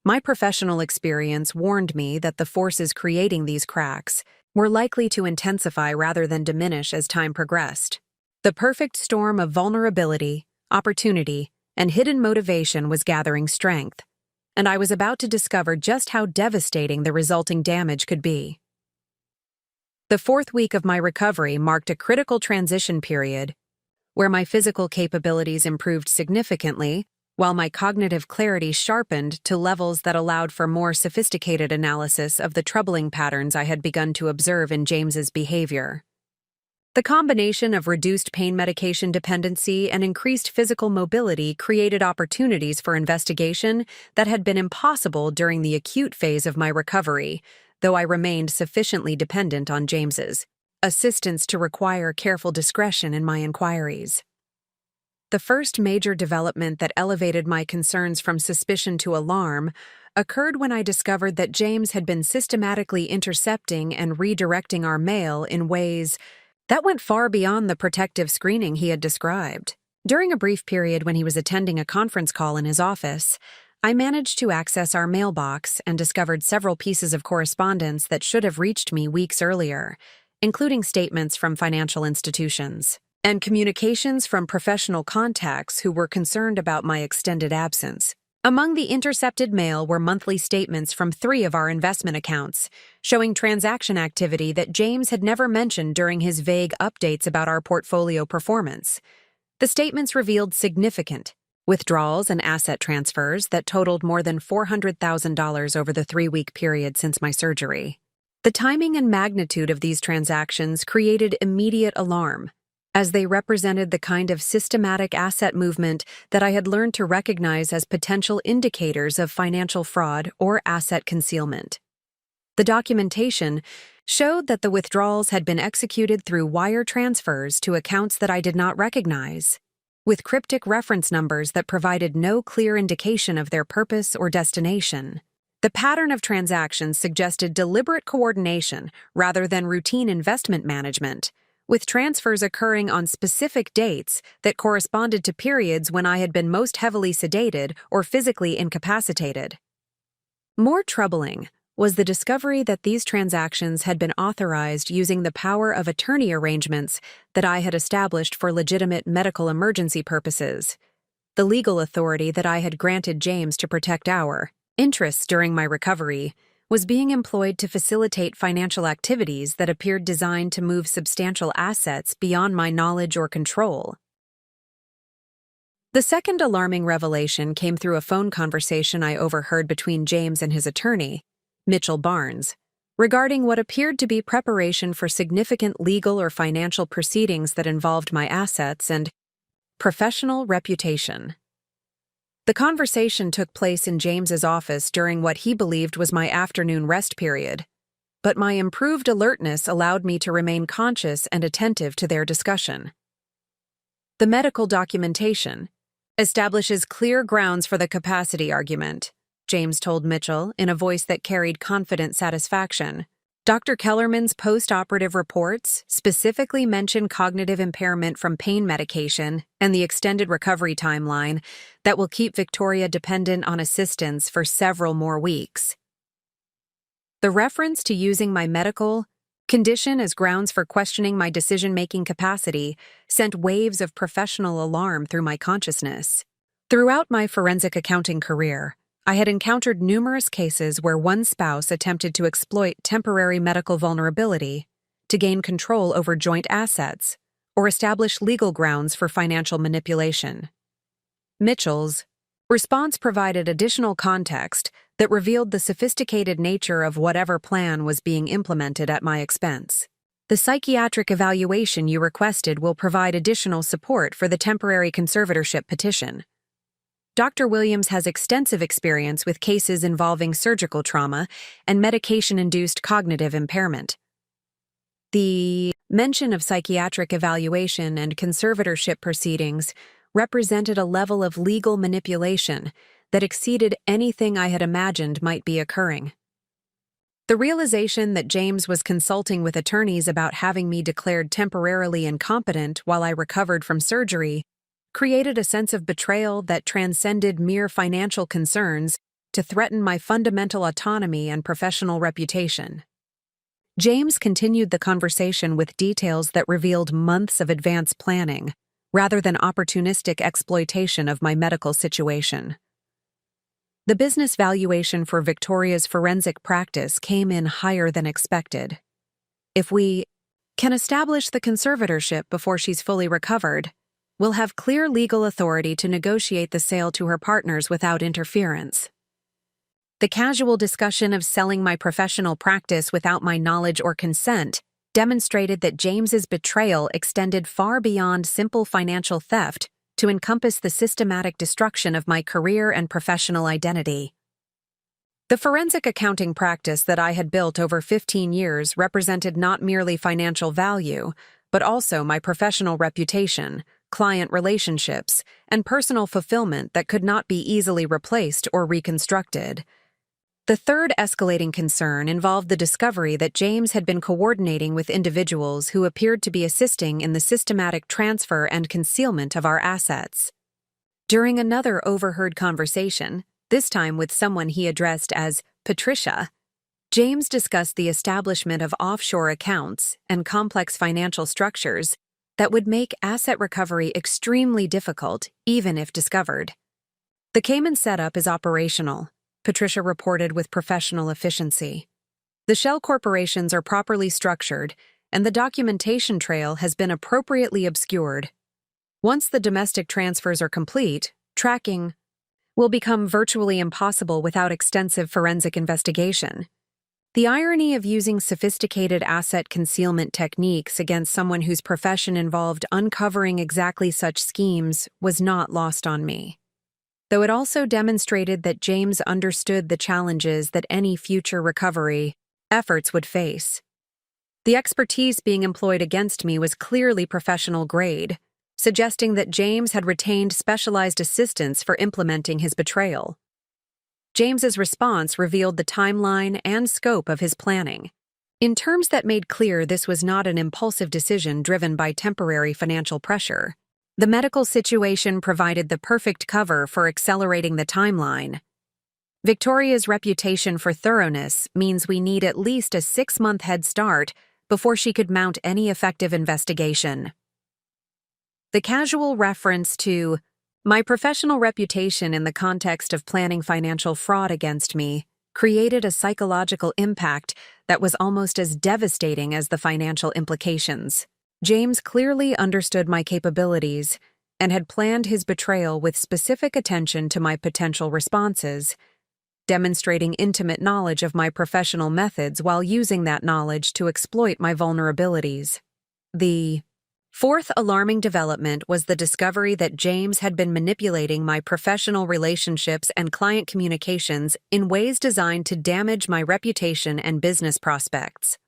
my professional experience warned me that the forces creating these cracks were likely to intensify rather than diminish as time progressed. The perfect storm of vulnerability, opportunity, and hidden motivation was gathering strength, and I was about to discover just how devastating the resulting damage could be. The fourth week of my recovery marked a critical transition period where my physical capabilities improved significantly, while my cognitive clarity sharpened to levels that allowed for more sophisticated analysis of the troubling patterns I had begun to observe in James's behavior. The combination of reduced pain medication dependency and increased physical mobility created opportunities for investigation that had been impossible during the acute phase of my recovery, though I remained sufficiently dependent on James's assistance to require careful discretion in my inquiries. The first major development that elevated my concerns from suspicion to alarm occurred when I discovered that James had been systematically intercepting and redirecting our mail in ways that went far beyond the protective screening he had described. During a brief period when he was attending a conference call in his office, I managed to access our mailbox and discovered several pieces of correspondence that should have reached me weeks earlier, including statements from financial institutions and communications from professional contacts who were concerned about my extended absence. Among the intercepted mail were monthly statements from 3 of our investment accounts, showing transaction activity that James had never mentioned during his vague updates about our portfolio performance. The statements revealed significant withdrawals and asset transfers that totaled more than $400,000 over the 3-week period since my surgery. The timing and magnitude of these transactions created immediate alarm, as they represented the kind of systematic asset movement that I had learned to recognize as potential indicators of financial fraud or asset concealment. The documentation showed that the withdrawals had been executed through wire transfers to accounts that I did not recognize, with cryptic reference numbers that provided no clear indication of their purpose or destination. The pattern of transactions suggested deliberate coordination rather than routine investment management, with transfers occurring on specific dates that corresponded to periods when I had been most heavily sedated or physically incapacitated. More troubling was the discovery that these transactions had been authorized using the power of attorney arrangements that I had established for legitimate medical emergency purposes, the legal authority that I had granted James to protect our interests during my recovery was being employed to facilitate financial activities that appeared designed to move substantial assets beyond my knowledge or control. The second alarming revelation came through a phone conversation I overheard between James and his attorney, Mitchell Barnes, regarding what appeared to be preparation for significant legal or financial proceedings that involved my assets and professional reputation. The conversation took place in James's office during what he believed was my afternoon rest period, but my improved alertness allowed me to remain conscious and attentive to their discussion. The medical documentation establishes clear grounds for the capacity argument, James told Mitchell in a voice that carried confident satisfaction. Dr. Kellerman's post-operative reports specifically mention cognitive impairment from pain medication and the extended recovery timeline that will keep Victoria dependent on assistance for several more weeks. The reference to using my medical condition as grounds for questioning my decision-making capacity sent waves of professional alarm through my consciousness. Throughout my forensic accounting career, I had encountered numerous cases where one spouse attempted to exploit temporary medical vulnerability to gain control over joint assets or establish legal grounds for financial manipulation. Mitchell's response provided additional context that revealed the sophisticated nature of whatever plan was being implemented at my expense. The psychiatric evaluation you requested will provide additional support for the temporary conservatorship petition. Dr. Williams has extensive experience with cases involving surgical trauma and medication-induced cognitive impairment. The mention of psychiatric evaluation and conservatorship proceedings represented a level of legal manipulation that exceeded anything I had imagined might be occurring. The realization that James was consulting with attorneys about having me declared temporarily incompetent while I recovered from surgery created a sense of betrayal that transcended mere financial concerns to threaten my fundamental autonomy and professional reputation. James continued the conversation with details that revealed months of advanced planning, rather than opportunistic exploitation of my medical situation. The business valuation for Victoria's forensic practice came in higher than expected. If we can establish the conservatorship before she's fully recovered, we'll have clear legal authority to negotiate the sale to her partners without interference. The casual discussion of selling my professional practice without my knowledge or consent demonstrated that James's betrayal extended far beyond simple financial theft to encompass the systematic destruction of my career and professional identity. The forensic accounting practice that I had built over 15 years represented not merely financial value, but also my professional reputation, client relationships, and personal fulfillment that could not be easily replaced or reconstructed. The third escalating concern involved the discovery that James had been coordinating with individuals who appeared to be assisting in the systematic transfer and concealment of our assets. During another overheard conversation, this time with someone he addressed as Patricia, James discussed the establishment of offshore accounts and complex financial structures that would make asset recovery extremely difficult, even if discovered. The Cayman setup is operational, Patricia reported with professional efficiency. The shell corporations are properly structured, and the documentation trail has been appropriately obscured. Once the domestic transfers are complete, tracking will become virtually impossible without extensive forensic investigation. The irony of using sophisticated asset concealment techniques against someone whose profession involved uncovering exactly such schemes was not lost on me, though it also demonstrated that James understood the challenges that any future recovery efforts would face. The expertise being employed against me was clearly professional grade, suggesting that James had retained specialized assistance for implementing his betrayal. James's response revealed the timeline and scope of his planning, in terms that made clear this was not an impulsive decision driven by temporary financial pressure. The medical situation provided the perfect cover for accelerating the timeline. Victoria's reputation for thoroughness means we need at least a 6-month head start before she could mount any effective investigation. The casual reference to my professional reputation in the context of planning financial fraud against me created a psychological impact that was almost as devastating as the financial implications. James clearly understood my capabilities and had planned his betrayal with specific attention to my potential responses, demonstrating intimate knowledge of my professional methods while using that knowledge to exploit my vulnerabilities. The fourth alarming development was the discovery that James had been manipulating my professional relationships and client communications in ways designed to damage my reputation and business prospects.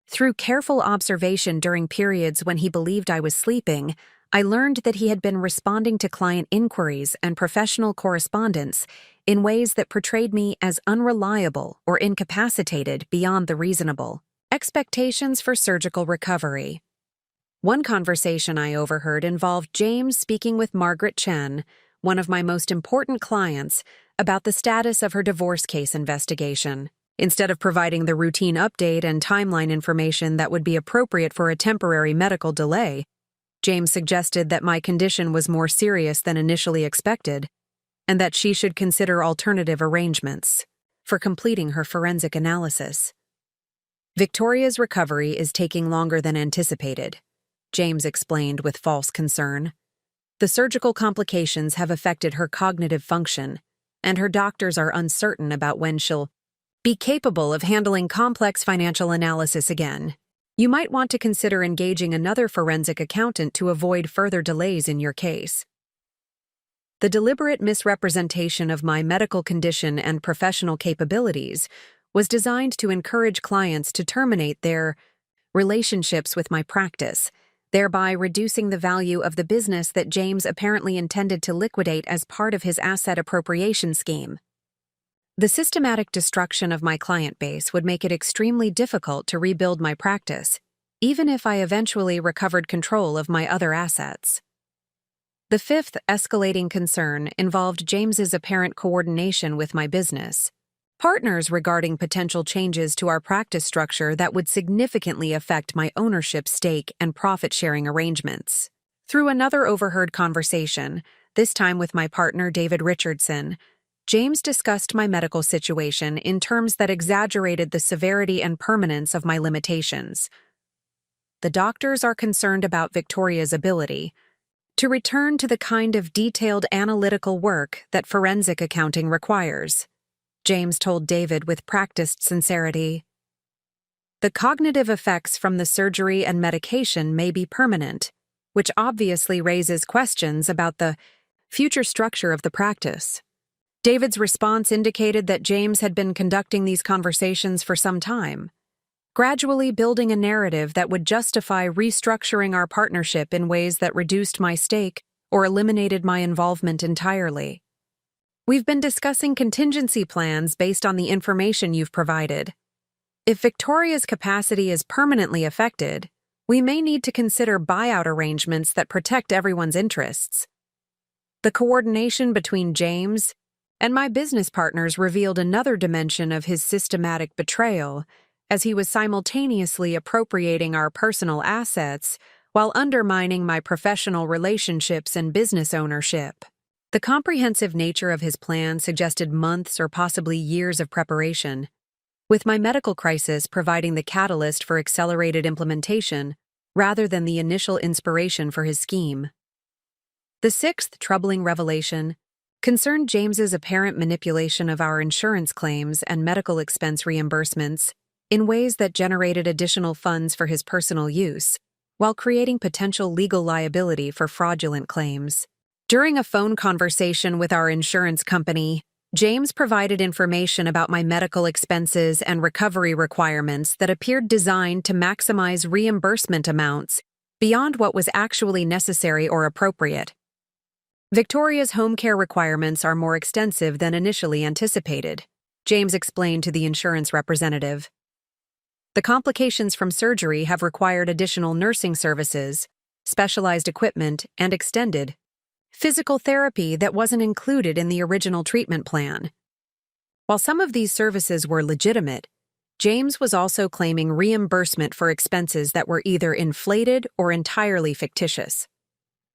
Through careful observation during periods when he believed I was sleeping, I learned that he had been responding to client inquiries and professional correspondence in ways that portrayed me as unreliable or incapacitated beyond the reasonable expectations for surgical recovery. One conversation I overheard involved James speaking with Margaret Chen, one of my most important clients, about the status of her divorce case investigation. Instead of providing the routine update and timeline information that would be appropriate for a temporary medical delay, James suggested that my condition was more serious than initially expected, and that she should consider alternative arrangements for completing her forensic analysis. Victoria's recovery is taking longer than anticipated, James explained with false concern. The surgical complications have affected her cognitive function, and her doctors are uncertain about when she'll be capable of handling complex financial analysis again. You might want to consider engaging another forensic accountant to avoid further delays in your case. The deliberate misrepresentation of my medical condition and professional capabilities was designed to encourage clients to terminate their relationships with my practice, thereby reducing the value of the business that James apparently intended to liquidate as part of his asset appropriation scheme. The systematic destruction of my client base would make it extremely difficult to rebuild my practice, even if I eventually recovered control of my other assets. The fifth escalating concern involved James's apparent coordination with my business partners regarding potential changes to our practice structure that would significantly affect my ownership stake and profit-sharing arrangements. Through another overheard conversation, this time with my partner David Richardson, James discussed my medical situation in terms that exaggerated the severity and permanence of my limitations. The doctors are concerned about Victoria's ability to return to the kind of detailed analytical work that forensic accounting requires, James told David with practiced sincerity. The cognitive effects from the surgery and medication may be permanent, which obviously raises questions about the future structure of the practice. David's response indicated that James had been conducting these conversations for some time, gradually building a narrative that would justify restructuring our partnership in ways that reduced my stake or eliminated my involvement entirely. We've been discussing contingency plans based on the information you've provided. If Victoria's capacity is permanently affected, we may need to consider buyout arrangements that protect everyone's interests. The coordination between James and my business partners revealed another dimension of his systematic betrayal, as he was simultaneously appropriating our personal assets while undermining my professional relationships and business ownership. The comprehensive nature of his plan suggested months or possibly years of preparation, with my medical crisis providing the catalyst for accelerated implementation rather than the initial inspiration for his scheme. The sixth troubling revelation concerned James's apparent manipulation of our insurance claims and medical expense reimbursements in ways that generated additional funds for his personal use, while creating potential legal liability for fraudulent claims. During a phone conversation with our insurance company, James provided information about my medical expenses and recovery requirements that appeared designed to maximize reimbursement amounts beyond what was actually necessary or appropriate. Victoria's home care requirements are more extensive than initially anticipated, James explained to the insurance representative. The complications from surgery have required additional nursing services, specialized equipment, and extended physical therapy that wasn't included in the original treatment plan. While some of these services were legitimate, James was also claiming reimbursement for expenses that were either inflated or entirely fictitious.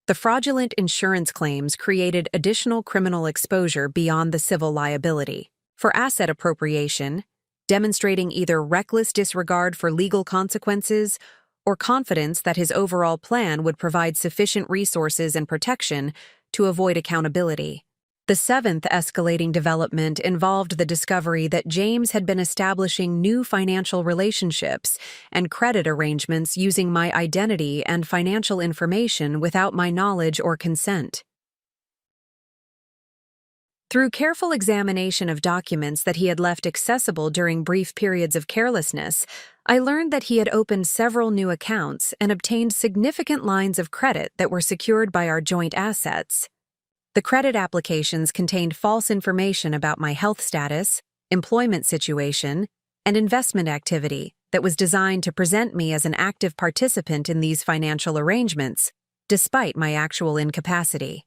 The fraudulent insurance claims created additional criminal exposure beyond the civil liability for asset appropriation, demonstrating either reckless disregard for legal consequences or confidence that his overall plan would provide sufficient resources and protection to avoid accountability. The seventh escalating development involved the discovery that James had been establishing new financial relationships and credit arrangements using my identity and financial information without my knowledge or consent. Through careful examination of documents that he had left accessible during brief periods of carelessness, I learned that he had opened several new accounts and obtained significant lines of credit that were secured by our joint assets. The credit applications contained false information about my health status, employment situation, and investment activity that was designed to present me as an active participant in these financial arrangements, despite my actual incapacity.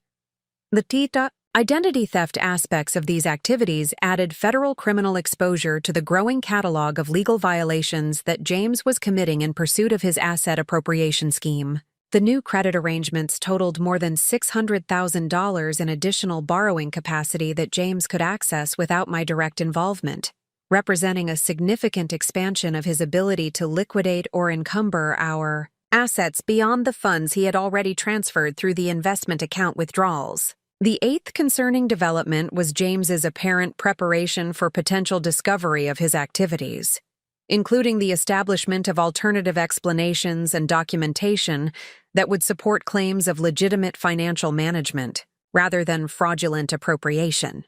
The identity theft aspects of these activities added federal criminal exposure to the growing catalog of legal violations that James was committing in pursuit of his asset appropriation scheme. The new credit arrangements totaled more than $600,000 in additional borrowing capacity that James could access without my direct involvement, representing a significant expansion of his ability to liquidate or encumber our assets beyond the funds he had already transferred through the investment account withdrawals. The eighth concerning development was James's apparent preparation for potential discovery of his activities, including the establishment of alternative explanations and documentation that would support claims of legitimate financial management, rather than fraudulent appropriation.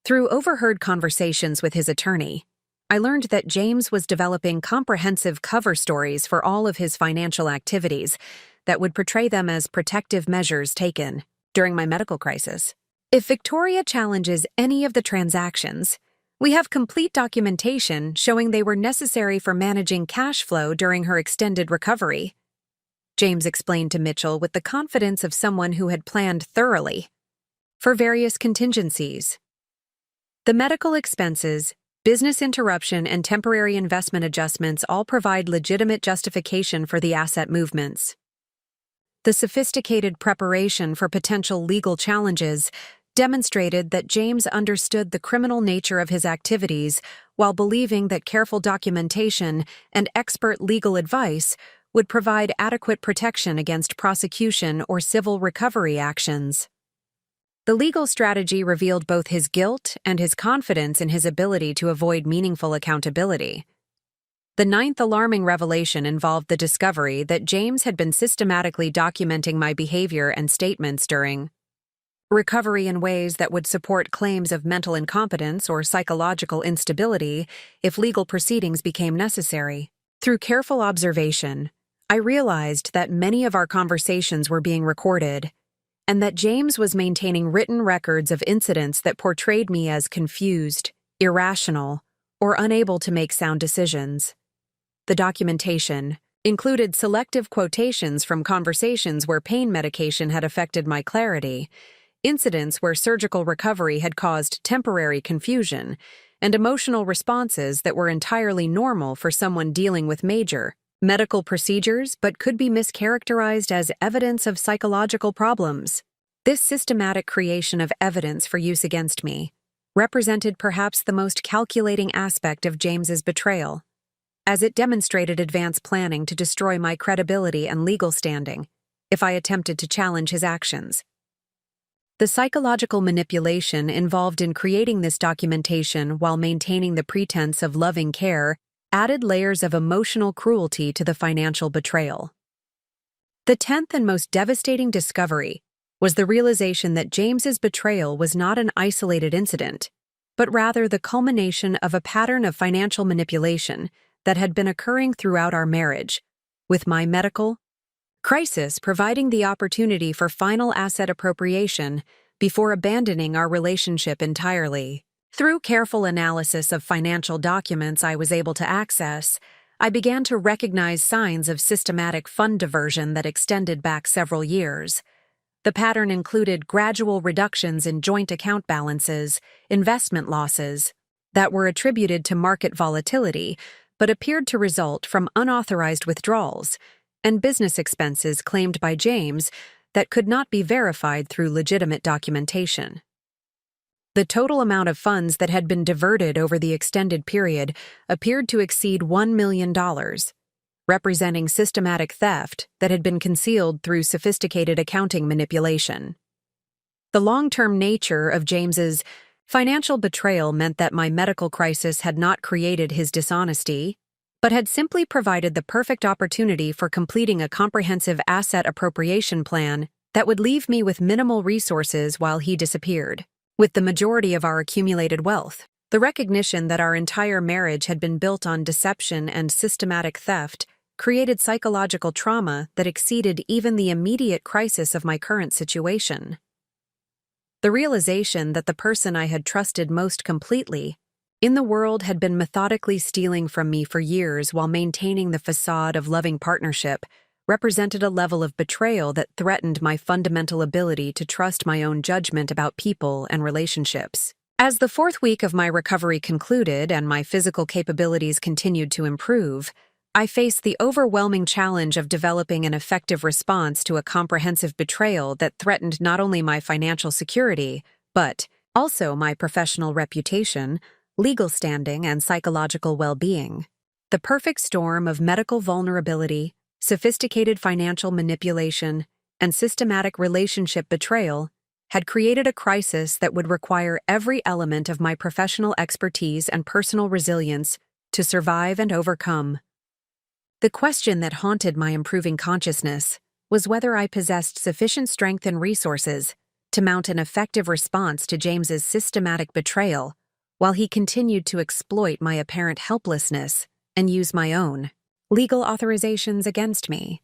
Through overheard conversations with his attorney, I learned that James was developing comprehensive cover stories for all of his financial activities that would portray them as protective measures taken during my medical crisis. If Victoria challenges any of the transactions, we have complete documentation showing they were necessary for managing cash flow during her extended recovery, James explained to Mitchell with the confidence of someone who had planned thoroughly for various contingencies. The medical expenses, business interruption, and temporary investment adjustments all provide legitimate justification for the asset movements. The sophisticated preparation for potential legal challenges demonstrated that James understood the criminal nature of his activities while believing that careful documentation and expert legal advice would provide adequate protection against prosecution or civil recovery actions. The legal strategy revealed both his guilt and his confidence in his ability to avoid meaningful accountability. The ninth alarming revelation involved the discovery that James had been systematically documenting my behavior and statements during recovery in ways that would support claims of mental incompetence or psychological instability if legal proceedings became necessary. Through careful observation, I realized that many of our conversations were being recorded, and that James was maintaining written records of incidents that portrayed me as confused, irrational, or unable to make sound decisions. The documentation included selective quotations from conversations where pain medication had affected my clarity, incidents where surgical recovery had caused temporary confusion, and emotional responses that were entirely normal for someone dealing with major medical procedures but could be mischaracterized as evidence of psychological problems. This systematic creation of evidence for use against me represented perhaps the most calculating aspect of James's betrayal, as it demonstrated advanced planning to destroy my credibility and legal standing if I attempted to challenge his actions. The psychological manipulation involved in creating this documentation while maintaining the pretense of loving care added layers of emotional cruelty to the financial betrayal. The 10th and most devastating discovery was the realization that James's betrayal was not an isolated incident, but rather the culmination of a pattern of financial manipulation that had been occurring throughout our marriage, with my medical crisis providing the opportunity for final asset appropriation before abandoning our relationship entirely. Through careful analysis of financial documents I was able to access, I began to recognize signs of systematic fund diversion that extended back several years. The pattern included gradual reductions in joint account balances, investment losses that were attributed to market volatility but appeared to result from unauthorized withdrawals, and business expenses claimed by James that could not be verified through legitimate documentation. The total amount of funds that had been diverted over the extended period appeared to exceed $1 million, representing systematic theft that had been concealed through sophisticated accounting manipulation. The long-term nature of James's financial betrayal meant that my medical crisis had not created his dishonesty, but had simply provided the perfect opportunity for completing a comprehensive asset appropriation plan that would leave me with minimal resources while he disappeared. With the majority of our accumulated wealth, the recognition that our entire marriage had been built on deception and systematic theft created psychological trauma that exceeded even the immediate crisis of my current situation. The realization that the person I had trusted most completely in the world had been methodically stealing from me for years while maintaining the facade of loving partnership represented a level of betrayal that threatened my fundamental ability to trust my own judgment about people and relationships. As the fourth week of my recovery concluded and my physical capabilities continued to improve, I faced the overwhelming challenge of developing an effective response to a comprehensive betrayal that threatened not only my financial security, but also my professional reputation, legal standing, and psychological well-being. The perfect storm of medical vulnerability, sophisticated financial manipulation, and systematic relationship betrayal had created a crisis that would require every element of my professional expertise and personal resilience to survive and overcome. The question that haunted my improving consciousness was whether I possessed sufficient strength and resources to mount an effective response to James's systematic betrayal while he continued to exploit my apparent helplessness and use my own legal authorizations against me.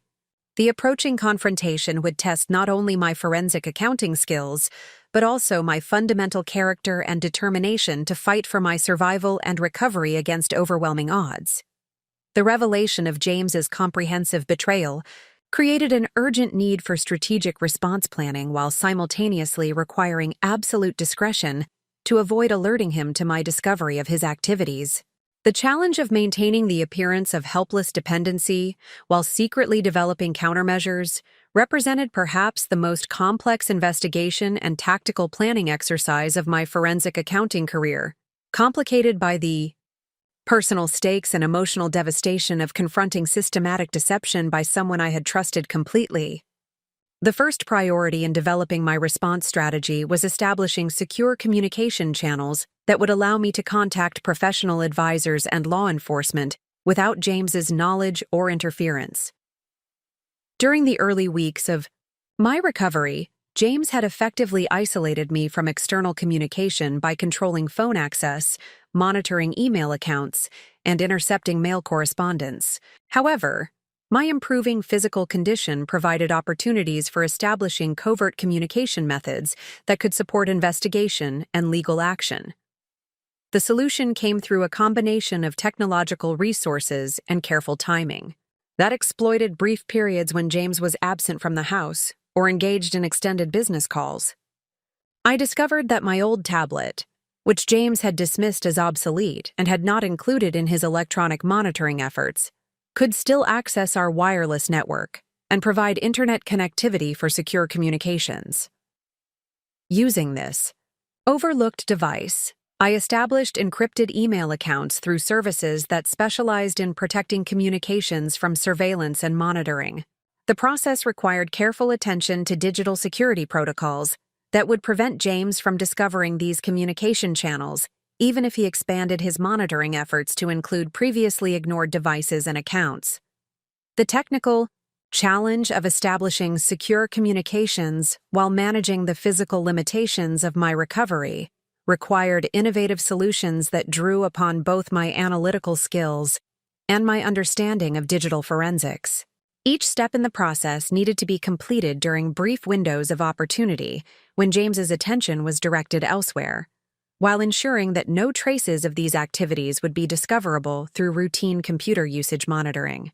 The approaching confrontation would test not only my forensic accounting skills, but also my fundamental character and determination to fight for my survival and recovery against overwhelming odds. The revelation of James's comprehensive betrayal created an urgent need for strategic response planning while simultaneously requiring absolute discretion to avoid alerting him to my discovery of his activities. The challenge of maintaining the appearance of helpless dependency while secretly developing countermeasures represented perhaps the most complex investigation and tactical planning exercise of my forensic accounting career, complicated by the personal stakes and emotional devastation of confronting systematic deception by someone I had trusted completely. The first priority in developing my response strategy was establishing secure communication channels that would allow me to contact professional advisors and law enforcement without James's knowledge or interference. During the early weeks of my recovery, James had effectively isolated me from external communication by controlling phone access, monitoring email accounts, and intercepting mail correspondence. However, my improving physical condition provided opportunities for establishing covert communication methods that could support investigation and legal action. The solution came through a combination of technological resources and careful timing that exploited brief periods when James was absent from the house or engaged in extended business calls. I discovered that my old tablet, which James had dismissed as obsolete and had not included in his electronic monitoring efforts, could still access our wireless network and provide internet connectivity for secure communications. Using this overlooked device, I established encrypted email accounts through services that specialized in protecting communications from surveillance and monitoring. The process required careful attention to digital security protocols that would prevent James from discovering these communication channels, even if he expanded his monitoring efforts to include previously ignored devices and accounts. The technical challenge of establishing secure communications while managing the physical limitations of my recovery required innovative solutions that drew upon both my analytical skills and my understanding of digital forensics. Each step in the process needed to be completed during brief windows of opportunity when James's attention was directed elsewhere, while ensuring that no traces of these activities would be discoverable through routine computer usage monitoring.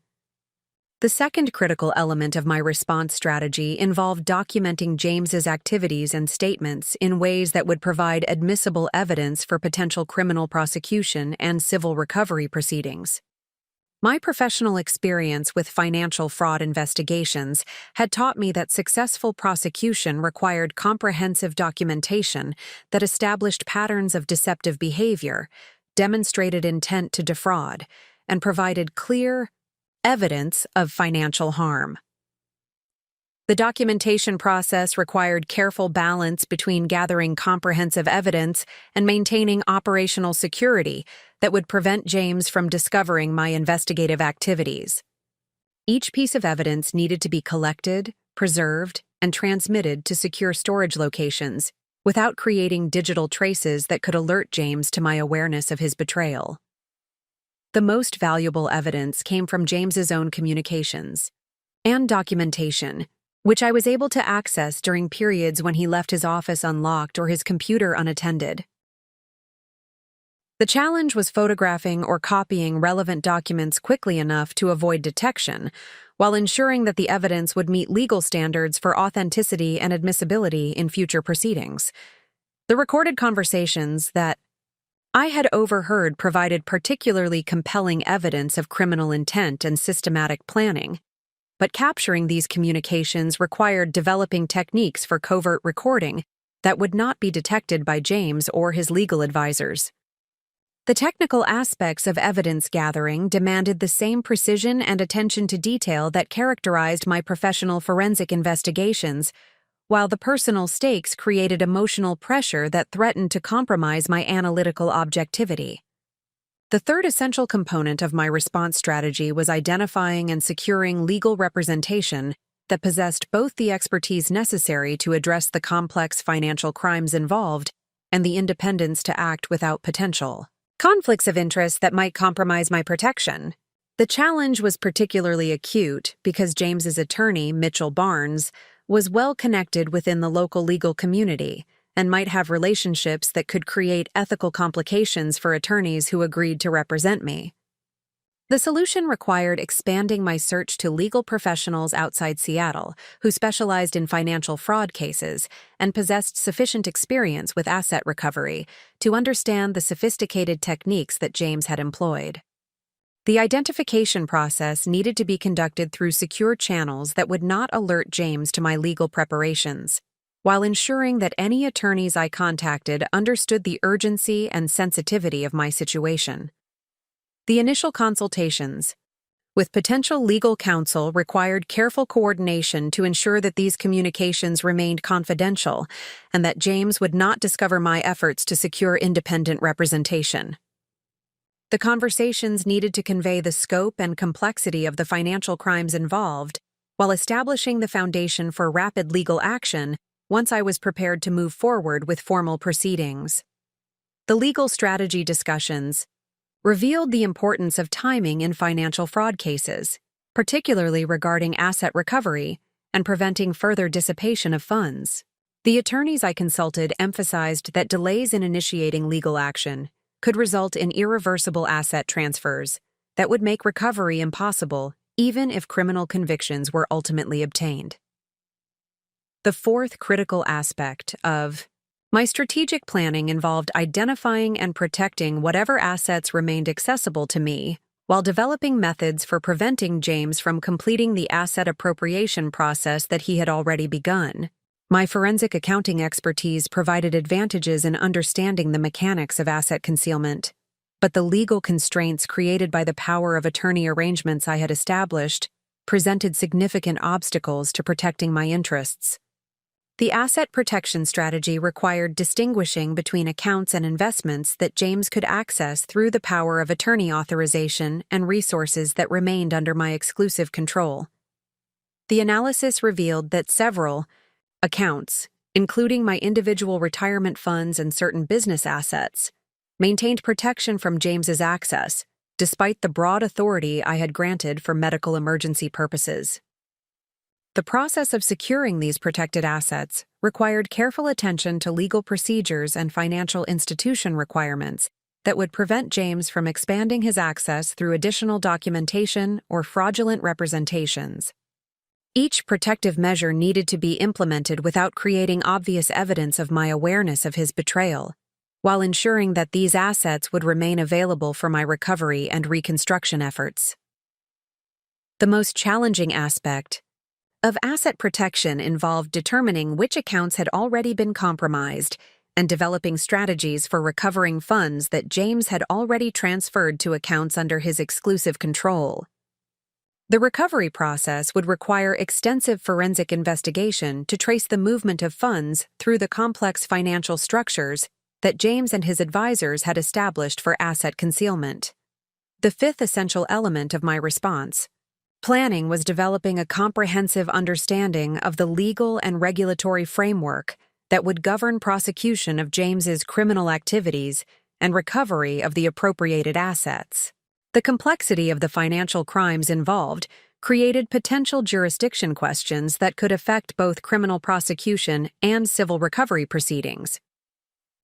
The second critical element of my response strategy involved documenting James's activities and statements in ways that would provide admissible evidence for potential criminal prosecution and civil recovery proceedings. My professional experience with financial fraud investigations had taught me that successful prosecution required comprehensive documentation that established patterns of deceptive behavior, demonstrated intent to defraud, and provided clear evidence of financial harm. The documentation process required careful balance between gathering comprehensive evidence and maintaining operational security that would prevent James from discovering my investigative activities. Each piece of evidence needed to be collected, preserved, and transmitted to secure storage locations without creating digital traces that could alert James to my awareness of his betrayal. The most valuable evidence came from James's own communications and documentation, which I was able to access during periods when he left his office unlocked or his computer unattended. The challenge was photographing or copying relevant documents quickly enough to avoid detection, while ensuring that the evidence would meet legal standards for authenticity and admissibility in future proceedings. The recorded conversations that I had overheard provided particularly compelling evidence of criminal intent and systematic planning, but capturing these communications required developing techniques for covert recording that would not be detected by James or his legal advisors. The technical aspects of evidence gathering demanded the same precision and attention to detail that characterized my professional forensic investigations, while the personal stakes created emotional pressure that threatened to compromise my analytical objectivity. The third essential component of my response strategy was identifying and securing legal representation that possessed both the expertise necessary to address the complex financial crimes involved and the independence to act without potential conflicts of interest that might compromise my protection. The challenge was particularly acute because James's attorney, Mitchell Barnes, was well connected within the local legal community and might have relationships that could create ethical complications for attorneys who agreed to represent me. The solution required expanding my search to legal professionals outside Seattle who specialized in financial fraud cases and possessed sufficient experience with asset recovery to understand the sophisticated techniques that James had employed. The identification process needed to be conducted through secure channels that would not alert James to my legal preparations, while ensuring that any attorneys I contacted understood the urgency and sensitivity of my situation. The initial consultations with potential legal counsel required careful coordination to ensure that these communications remained confidential and that James would not discover my efforts to secure independent representation. The conversations needed to convey the scope and complexity of the financial crimes involved, while establishing the foundation for rapid legal action once I was prepared to move forward with formal proceedings. The legal strategy discussions revealed the importance of timing in financial fraud cases, particularly regarding asset recovery and preventing further dissipation of funds. The attorneys I consulted emphasized that delays in initiating legal action could result in irreversible asset transfers that would make recovery impossible even if criminal convictions were ultimately obtained. The fourth critical aspect of my strategic planning involved identifying and protecting whatever assets remained accessible to me while developing methods for preventing James from completing the asset appropriation process that he had already begun. My forensic accounting expertise provided advantages in understanding the mechanics of asset concealment, but the legal constraints created by the power of attorney arrangements I had established presented significant obstacles to protecting my interests. The asset protection strategy required distinguishing between accounts and investments that James could access through the power of attorney authorization and resources that remained under my exclusive control. The analysis revealed that several accounts, including my individual retirement funds and certain business assets, maintained protection from James's access, despite the broad authority I had granted for medical emergency purposes. The process of securing these protected assets required careful attention to legal procedures and financial institution requirements that would prevent James from expanding his access through additional documentation or fraudulent representations. Each protective measure needed to be implemented without creating obvious evidence of my awareness of his betrayal, while ensuring that these assets would remain available for my recovery and reconstruction efforts. The most challenging aspect of asset protection involved determining which accounts had already been compromised and developing strategies for recovering funds that James had already transferred to accounts under his exclusive control. The recovery process would require extensive forensic investigation to trace the movement of funds through the complex financial structures that James and his advisors had established for asset concealment. The fifth essential element of my response planning was developing a comprehensive understanding of the legal and regulatory framework that would govern prosecution of James's criminal activities and recovery of the appropriated assets. The complexity of the financial crimes involved created potential jurisdiction questions that could affect both criminal prosecution and civil recovery proceedings.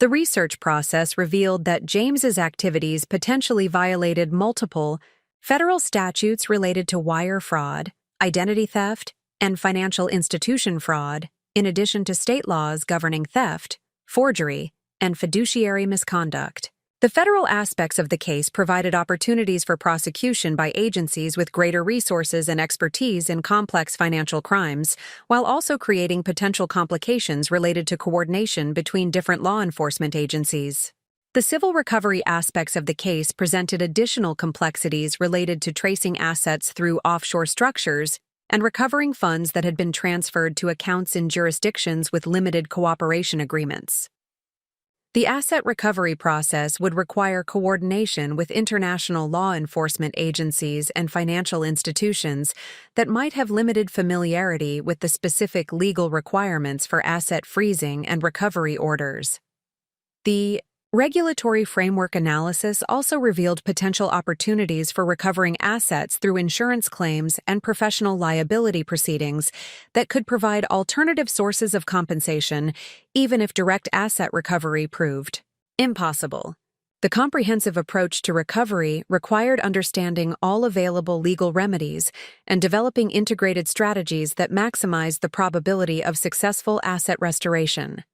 The research process revealed that James's activities potentially violated multiple federal statutes related to wire fraud, identity theft, and financial institution fraud, in addition to state laws governing theft, forgery, and fiduciary misconduct. The federal aspects of the case provided opportunities for prosecution by agencies with greater resources and expertise in complex financial crimes, while also creating potential complications related to coordination between different law enforcement agencies. The civil recovery aspects of the case presented additional complexities related to tracing assets through offshore structures and recovering funds that had been transferred to accounts in jurisdictions with limited cooperation agreements. The asset recovery process would require coordination with international law enforcement agencies and financial institutions that might have limited familiarity with the specific legal requirements for asset freezing and recovery orders. The regulatory framework analysis also revealed potential opportunities for recovering assets through insurance claims and professional liability proceedings that could provide alternative sources of compensation, even if direct asset recovery proved impossible. The comprehensive approach to recovery required understanding all available legal remedies and developing integrated strategies that maximized the probability of successful asset restoration.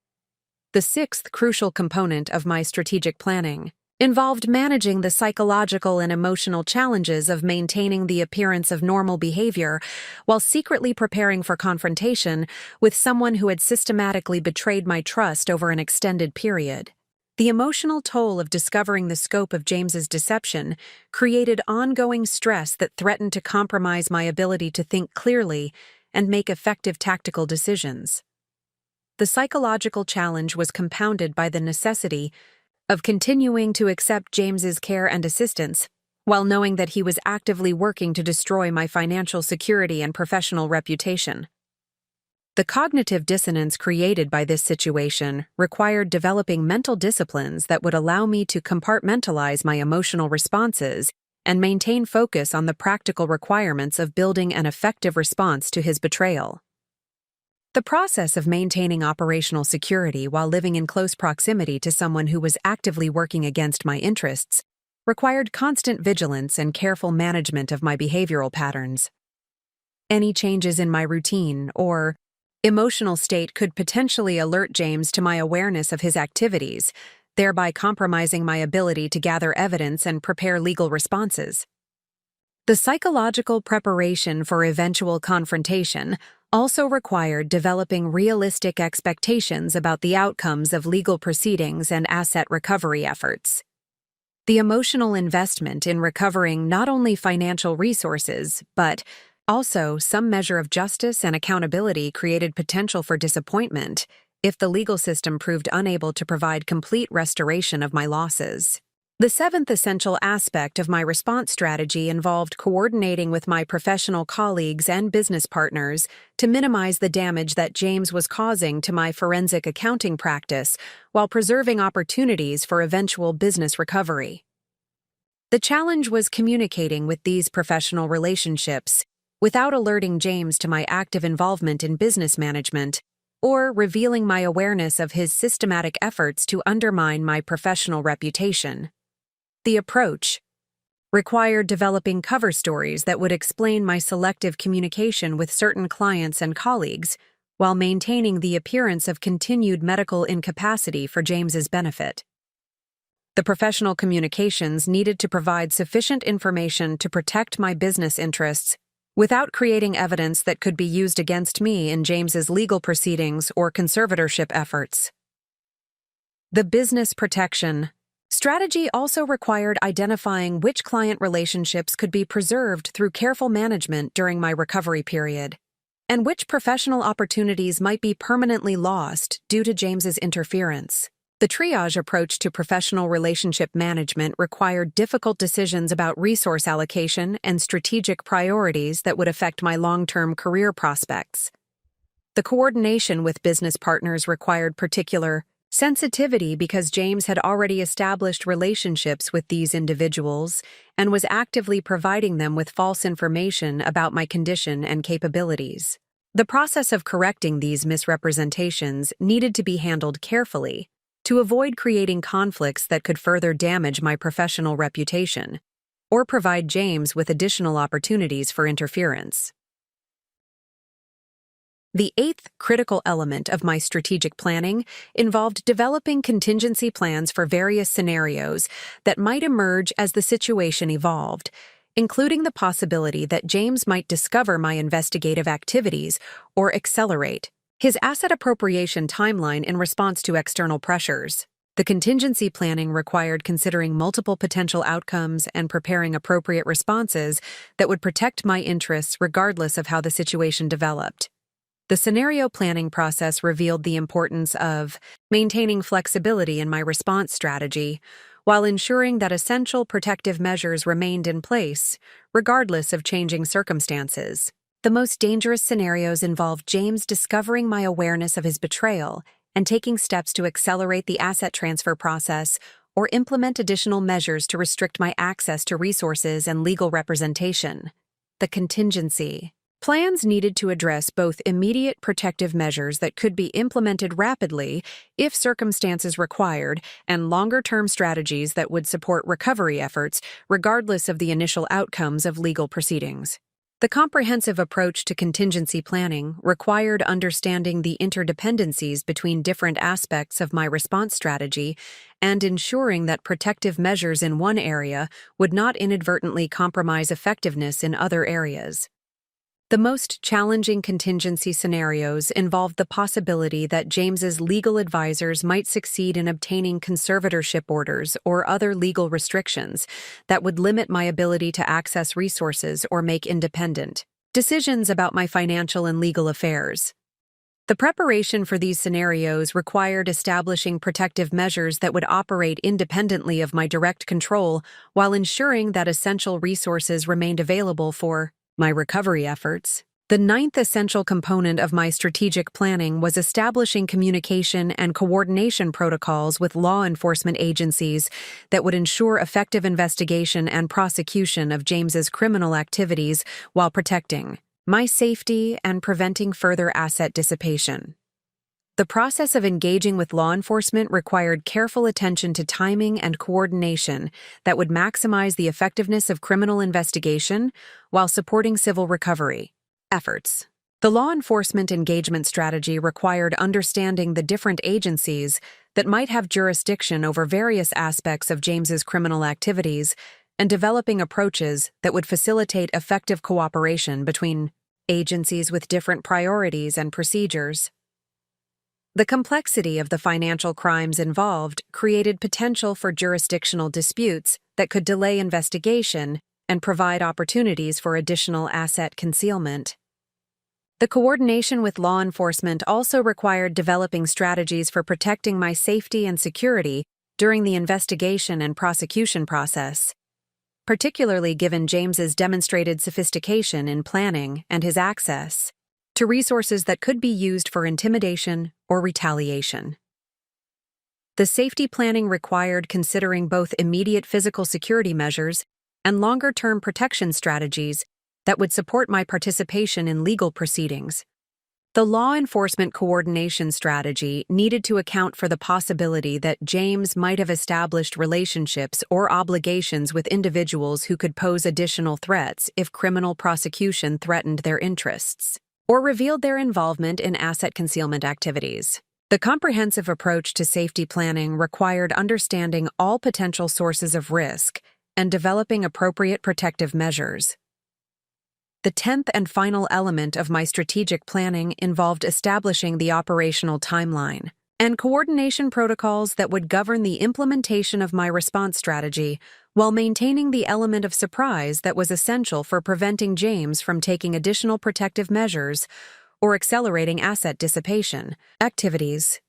The sixth crucial component of my strategic planning involved managing the psychological and emotional challenges of maintaining the appearance of normal behavior while secretly preparing for confrontation with someone who had systematically betrayed my trust over an extended period. The emotional toll of discovering the scope of James's deception created ongoing stress that threatened to compromise my ability to think clearly and make effective tactical decisions. The psychological challenge was compounded by the necessity of continuing to accept James's care and assistance, while knowing that he was actively working to destroy my financial security and professional reputation. The cognitive dissonance created by this situation required developing mental disciplines that would allow me to compartmentalize my emotional responses and maintain focus on the practical requirements of building an effective response to his betrayal. The process of maintaining operational security while living in close proximity to someone who was actively working against my interests required constant vigilance and careful management of my behavioral patterns. Any changes in my routine or emotional state could potentially alert James to my awareness of his activities, thereby compromising my ability to gather evidence and prepare legal responses. The psychological preparation for eventual confrontation also required developing realistic expectations about the outcomes of legal proceedings and asset recovery efforts. The emotional investment in recovering not only financial resources, but also some measure of justice and accountability created potential for disappointment if the legal system proved unable to provide complete restoration of my losses. The seventh essential aspect of my response strategy involved coordinating with my professional colleagues and business partners to minimize the damage that James was causing to my forensic accounting practice while preserving opportunities for eventual business recovery. The challenge was communicating with these professional relationships without alerting James to my active involvement in business management or revealing my awareness of his systematic efforts to undermine my professional reputation. The approach required developing cover stories that would explain my selective communication with certain clients and colleagues while maintaining the appearance of continued medical incapacity for James's benefit. The professional communications needed to provide sufficient information to protect my business interests without creating evidence that could be used against me in James's legal proceedings or conservatorship efforts. The business protection strategy also required identifying which client relationships could be preserved through careful management during my recovery period, and which professional opportunities might be permanently lost due to James's interference. The triage approach to professional relationship management required difficult decisions about resource allocation and strategic priorities that would affect my long-term career prospects. The coordination with business partners required particular sensitivity because James had already established relationships with these individuals and was actively providing them with false information about my condition and capabilities. The process of correcting these misrepresentations needed to be handled carefully to avoid creating conflicts that could further damage my professional reputation or provide James with additional opportunities for interference. The eighth critical element of my strategic planning involved developing contingency plans for various scenarios that might emerge as the situation evolved, including the possibility that James might discover my investigative activities or accelerate his asset appropriation timeline in response to external pressures. The contingency planning required considering multiple potential outcomes and preparing appropriate responses that would protect my interests regardless of how the situation developed. The scenario planning process revealed the importance of maintaining flexibility in my response strategy while ensuring that essential protective measures remained in place, regardless of changing circumstances. The most dangerous scenarios involved James discovering my awareness of his betrayal and taking steps to accelerate the asset transfer process or implement additional measures to restrict my access to resources and legal representation. The contingency plans needed to address both immediate protective measures that could be implemented rapidly if circumstances required and longer-term strategies that would support recovery efforts regardless of the initial outcomes of legal proceedings. The comprehensive approach to contingency planning required understanding the interdependencies between different aspects of my response strategy and ensuring that protective measures in one area would not inadvertently compromise effectiveness in other areas. The most challenging contingency scenarios involved the possibility that James's legal advisors might succeed in obtaining conservatorship orders or other legal restrictions that would limit my ability to access resources or make independent decisions about my financial and legal affairs. The preparation for these scenarios required establishing protective measures that would operate independently of my direct control while ensuring that essential resources remained available for my recovery efforts. The ninth essential component of my strategic planning was establishing communication and coordination protocols with law enforcement agencies that would ensure effective investigation and prosecution of James's criminal activities while protecting my safety and preventing further asset dissipation. The process of engaging with law enforcement required careful attention to timing and coordination that would maximize the effectiveness of criminal investigation while supporting civil recovery efforts. The law enforcement engagement strategy required understanding the different agencies that might have jurisdiction over various aspects of James's criminal activities and developing approaches that would facilitate effective cooperation between agencies with different priorities and procedures. The complexity of the financial crimes involved created potential for jurisdictional disputes that could delay investigation and provide opportunities for additional asset concealment. The coordination with law enforcement also required developing strategies for protecting my safety and security during the investigation and prosecution process, particularly given James's demonstrated sophistication in planning and his access to resources that could be used for intimidation or retaliation. The safety planning required considering both immediate physical security measures and longer-term protection strategies that would support my participation in legal proceedings. The law enforcement coordination strategy needed to account for the possibility that James might have established relationships or obligations with individuals who could pose additional threats if criminal prosecution threatened their interests or revealed their involvement in asset concealment activities. The comprehensive approach to safety planning required understanding all potential sources of risk and developing appropriate protective measures. The 10th and final element of my strategic planning involved establishing the operational timeline and coordination protocols that would govern the implementation of my response strategy while maintaining the element of surprise that was essential for preventing James from taking additional protective measures or accelerating asset dissipation activities.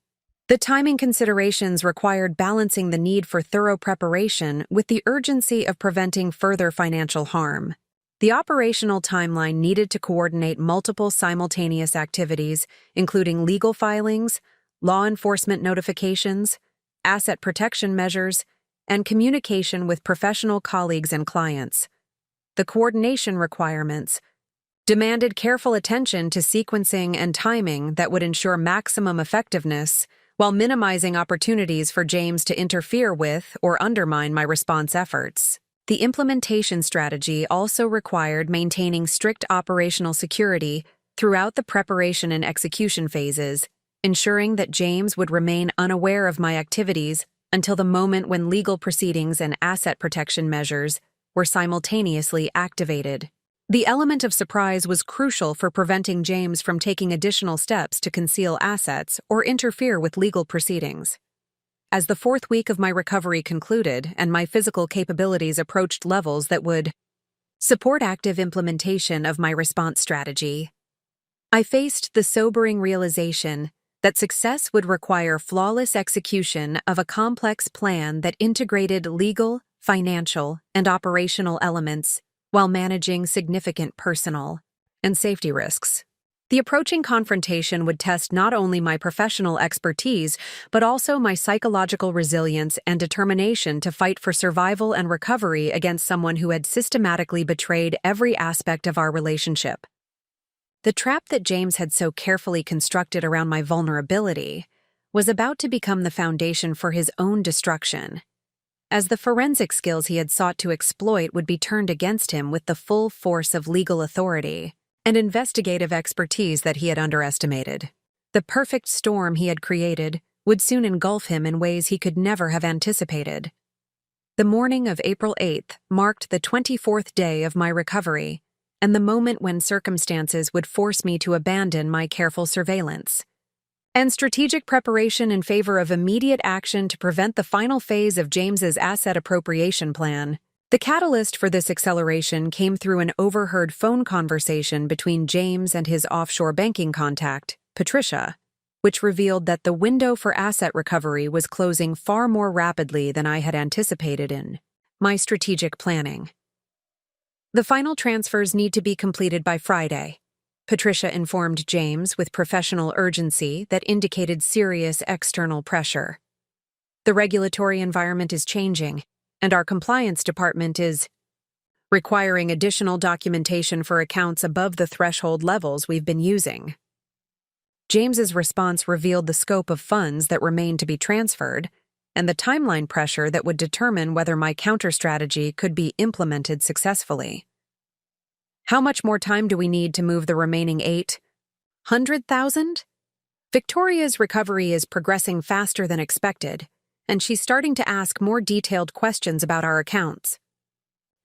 The timing considerations required balancing the need for thorough preparation with the urgency of preventing further financial harm. The operational timeline needed to coordinate multiple simultaneous activities, including legal filings, law enforcement notifications, asset protection measures, and communication with professional colleagues and clients. The coordination requirements demanded careful attention to sequencing and timing that would ensure maximum effectiveness while minimizing opportunities for James to interfere with or undermine my response efforts. The implementation strategy also required maintaining strict operational security throughout the preparation and execution phases, ensuring that James would remain unaware of my activities until the moment when legal proceedings and asset protection measures were simultaneously activated. The element of surprise was crucial for preventing James from taking additional steps to conceal assets or interfere with legal proceedings. As the 4th week of my recovery concluded and my physical capabilities approached levels that would support active implementation of my response strategy, I faced the sobering realization that success would require flawless execution of a complex plan that integrated legal, financial, and operational elements while managing significant personal and safety risks. The approaching confrontation would test not only my professional expertise, but also my psychological resilience and determination to fight for survival and recovery against someone who had systematically betrayed every aspect of our relationship. The trap that James had so carefully constructed around my vulnerability was about to become the foundation for his own destruction, as the forensic skills he had sought to exploit would be turned against him with the full force of legal authority and investigative expertise that he had underestimated. The perfect storm he had created would soon engulf him in ways he could never have anticipated. The morning of April 8th marked the 24th day of my recovery, and the moment when circumstances would force me to abandon my careful surveillance and strategic preparation in favor of immediate action to prevent the final phase of James's asset appropriation plan. The catalyst for this acceleration came through an overheard phone conversation between James and his offshore banking contact, Patricia, which revealed that the window for asset recovery was closing far more rapidly than I had anticipated in my strategic planning. The final transfers need to be completed by Friday, Patricia informed James with professional urgency that indicated serious external pressure. The regulatory environment is changing, and our compliance department is requiring additional documentation for accounts above the threshold levels we've been using. James's response revealed the scope of funds that remained to be transferred and the timeline pressure that would determine whether my counter-strategy could be implemented successfully. How much more time do we need to move the remaining 800,000? Victoria's recovery is progressing faster than expected, and she's starting to ask more detailed questions about our accounts.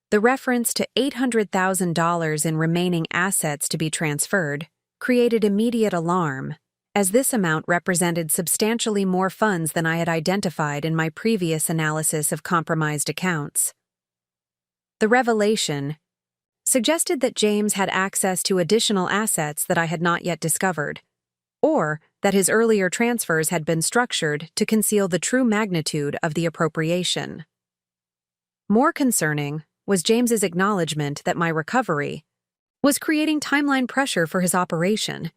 The reference to $800,000 in remaining assets to be transferred created immediate alarm, as this amount represented substantially more funds than I had identified in my previous analysis of compromised accounts. The revelation suggested that James had access to additional assets that I had not yet discovered, or that his earlier transfers had been structured to conceal the true magnitude of the appropriation. More concerning was James's acknowledgement that my recovery was creating timeline pressure for his operation.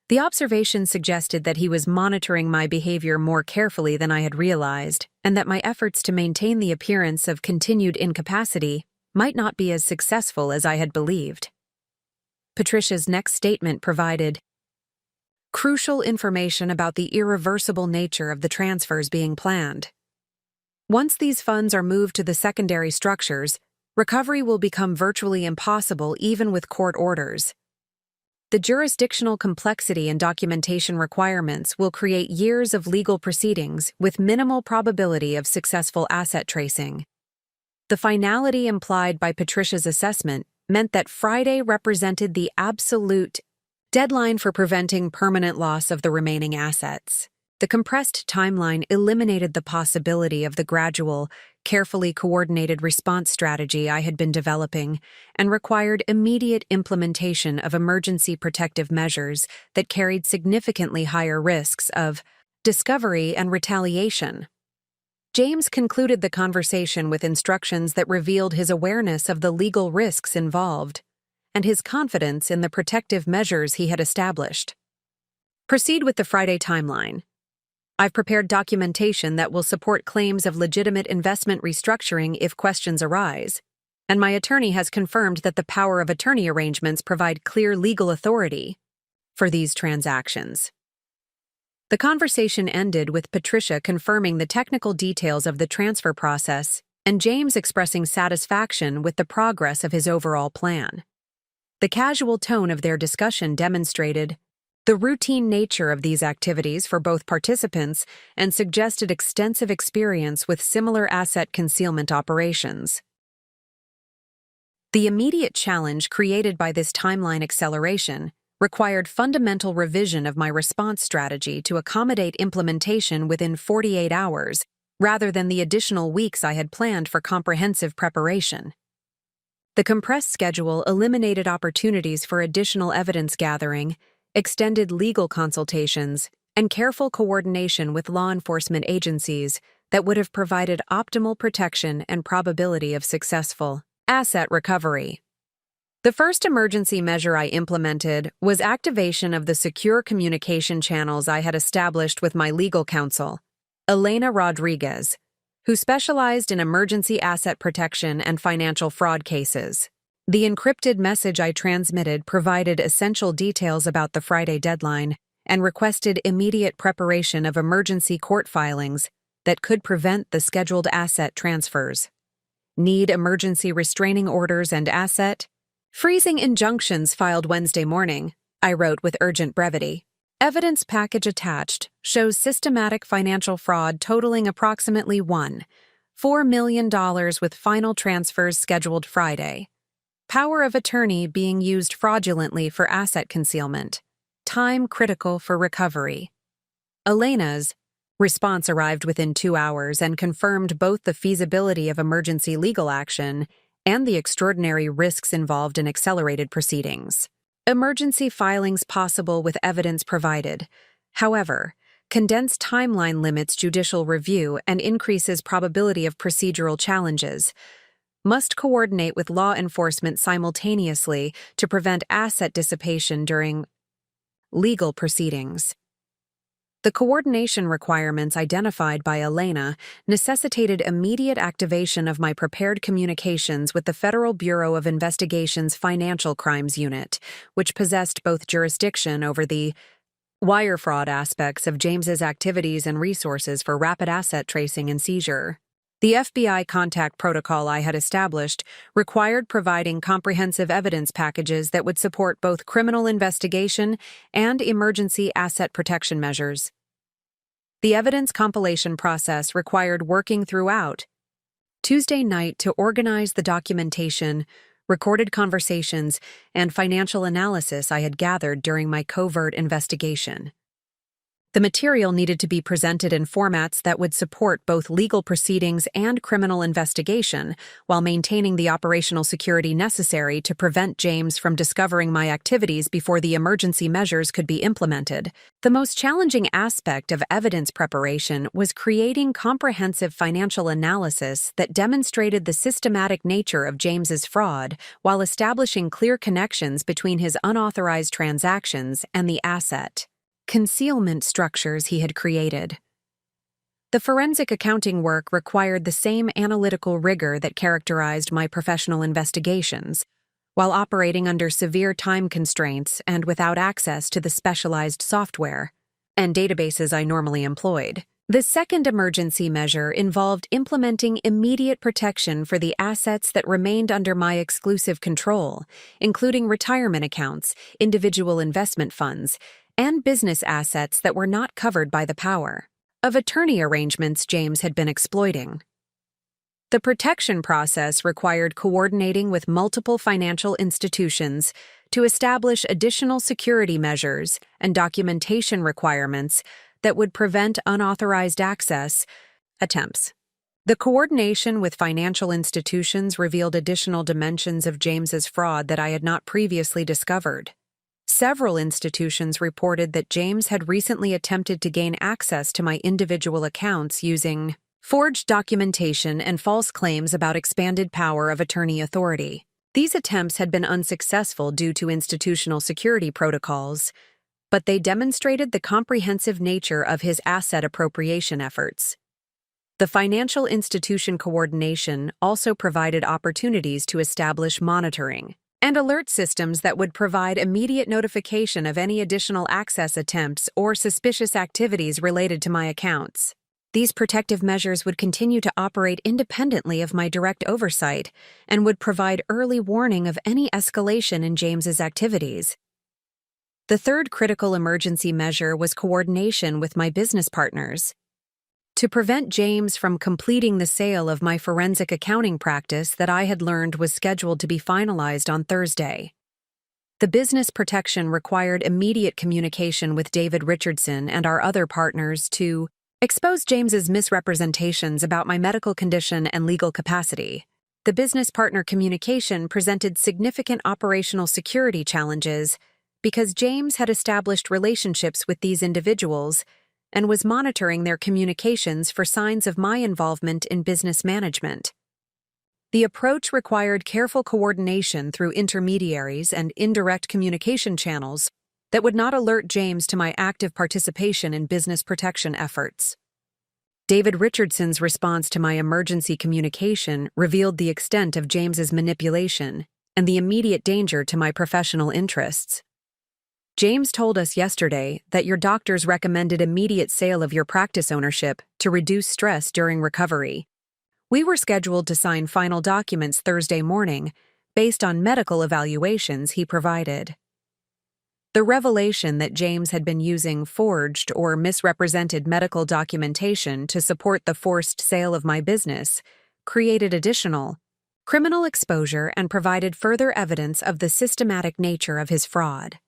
The observation suggested that he was monitoring my behavior more carefully than I had realized, and that my efforts to maintain the appearance of continued incapacity might not be as successful as I had believed. Patricia's next statement provided crucial information about the irreversible nature of the transfers being planned. Once these funds are moved to the secondary structures, recovery will become virtually impossible even with court orders. The jurisdictional complexity and documentation requirements will create years of legal proceedings with minimal probability of successful asset tracing. The finality implied by Patricia's assessment meant that Friday represented the absolute deadline for preventing permanent loss of the remaining assets. The compressed timeline eliminated the possibility of the gradual, carefully coordinated response strategy I had been developing and required immediate implementation of emergency protective measures that carried significantly higher risks of discovery and retaliation. James concluded the conversation with instructions that revealed his awareness of the legal risks involved and his confidence in the protective measures he had established. Proceed with the Friday timeline. I've prepared documentation that will support claims of legitimate investment restructuring if questions arise, and my attorney has confirmed that the power of attorney arrangements provide clear legal authority for these transactions. The conversation ended with Patricia confirming the technical details of the transfer process and James expressing satisfaction with the progress of his overall plan. The casual tone of their discussion demonstrated the routine nature of these activities for both participants and suggested extensive experience with similar asset concealment operations. The immediate challenge created by this timeline acceleration required fundamental revision of my response strategy to accommodate implementation within 48 hours, rather than the additional weeks I had planned for comprehensive preparation. The compressed schedule eliminated opportunities for additional evidence gathering, extended legal consultations, and careful coordination with law enforcement agencies that would have provided optimal protection and probability of successful asset recovery. The first emergency measure I implemented was activation of the secure communication channels I had established with my legal counsel, Elena Rodriguez, who specialized in emergency asset protection and financial fraud cases. The encrypted message I transmitted provided essential details about the Friday deadline and requested immediate preparation of emergency court filings that could prevent the scheduled asset transfers. Need emergency restraining orders and asset freezing injunctions filed Wednesday morning, I wrote with urgent brevity. Evidence package attached shows systematic financial fraud totaling approximately $4 million with final transfers scheduled Friday. Power of attorney being used fraudulently for asset concealment. Time critical for recovery. Elena's response arrived within 2 hours and confirmed both the feasibility of emergency legal action and the extraordinary risks involved in accelerated proceedings. Emergency filings possible with evidence provided. However, condensed timeline limits judicial review and increases probability of procedural challenges. Must coordinate with law enforcement simultaneously to prevent asset dissipation during legal proceedings. The coordination requirements identified by Elena necessitated immediate activation of my prepared communications with the Federal Bureau of Investigation's Financial Crimes Unit, which possessed both jurisdiction over the wire fraud aspects of James's activities and resources for rapid asset tracing and seizure. The FBI contact protocol I had established required providing comprehensive evidence packages that would support both criminal investigation and emergency asset protection measures. The evidence compilation process required working throughout Tuesday night to organize the documentation, recorded conversations, and financial analysis I had gathered during my covert investigation. The material needed to be presented in formats that would support both legal proceedings and criminal investigation, while maintaining the operational security necessary to prevent James from discovering my activities before the emergency measures could be implemented. The most challenging aspect of evidence preparation was creating comprehensive financial analysis that demonstrated the systematic nature of James's fraud, while establishing clear connections between his unauthorized transactions and the concealment structures he had created. The forensic accounting work required the same analytical rigor that characterized my professional investigations, while operating under severe time constraints and without access to the specialized software and databases I normally employed. The second emergency measure involved implementing immediate protection for the assets that remained under my exclusive control, including retirement accounts, individual investment funds, and business assets that were not covered by the power of attorney arrangements James had been exploiting. The protection process required coordinating with multiple financial institutions to establish additional security measures and documentation requirements that would prevent unauthorized access attempts. The coordination with financial institutions revealed additional dimensions of James's fraud that I had not previously discovered. Several institutions reported that James had recently attempted to gain access to my individual accounts using forged documentation and false claims about expanded power of attorney authority. These attempts had been unsuccessful due to institutional security protocols, but they demonstrated the comprehensive nature of his asset appropriation efforts. The financial institution coordination also provided opportunities to establish monitoring and alert systems that would provide immediate notification of any additional access attempts or suspicious activities related to my accounts. These protective measures would continue to operate independently of my direct oversight and would provide early warning of any escalation in James's activities. The third critical emergency measure was coordination with my business partners. To prevent James from completing the sale of my forensic accounting practice that I had learned was scheduled to be finalized on Thursday. The business protection required immediate communication with David Richardson and our other partners to expose James's misrepresentations about my medical condition and legal capacity. The business partner communication presented significant operational security challenges because James had established relationships with these individuals and was monitoring their communications for signs of my involvement in business management. The approach required careful coordination through intermediaries and indirect communication channels that would not alert James to my active participation in business protection efforts. David Richardson's response to my emergency communication revealed the extent of James's manipulation and the immediate danger to my professional interests. James told us yesterday that your doctors recommended immediate sale of your practice ownership to reduce stress during recovery. We were scheduled to sign final documents Thursday morning based on medical evaluations he provided. The revelation that James had been using forged or misrepresented medical documentation to support the forced sale of my business created additional criminal exposure and provided further evidence of the systematic nature of his fraud.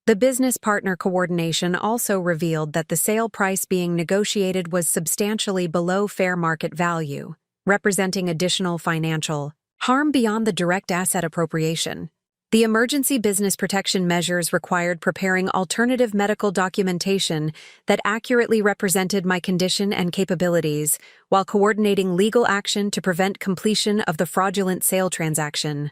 The business partner coordination also revealed that the sale price being negotiated was substantially below fair market value, representing additional financial harm beyond the direct asset appropriation. The emergency business protection measures required preparing alternative medical documentation that accurately represented my condition and capabilities, while coordinating legal action to prevent completion of the fraudulent sale transaction.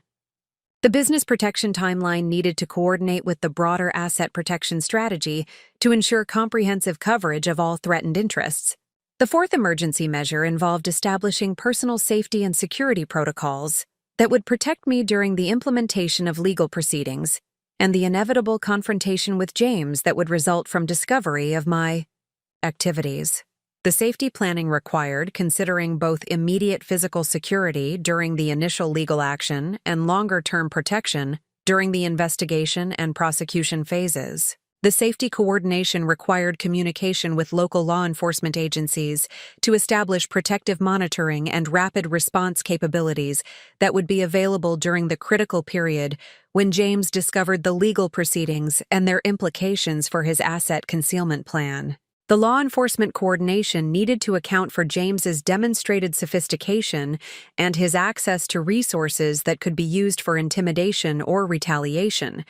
The business protection timeline needed to coordinate with the broader asset protection strategy to ensure comprehensive coverage of all threatened interests. The fourth emergency measure involved establishing personal safety and security protocols that would protect me during the implementation of legal proceedings and the inevitable confrontation with James that would result from discovery of my activities. The safety planning required considering both immediate physical security during the initial legal action and longer-term protection during the investigation and prosecution phases. The safety coordination required communication with local law enforcement agencies to establish protective monitoring and rapid response capabilities that would be available during the critical period when James discovered the legal proceedings and their implications for his asset concealment plan. The law enforcement coordination needed to account for James's demonstrated sophistication and his access to resources that could be used for intimidation or retaliation.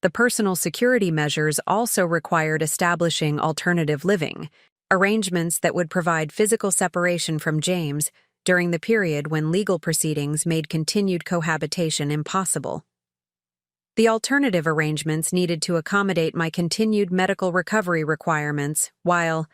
The personal security measures also required establishing alternative living, arrangements that would provide physical separation from James during the period when legal proceedings made continued cohabitation impossible. The alternative arrangements needed to accommodate my continued medical recovery requirements while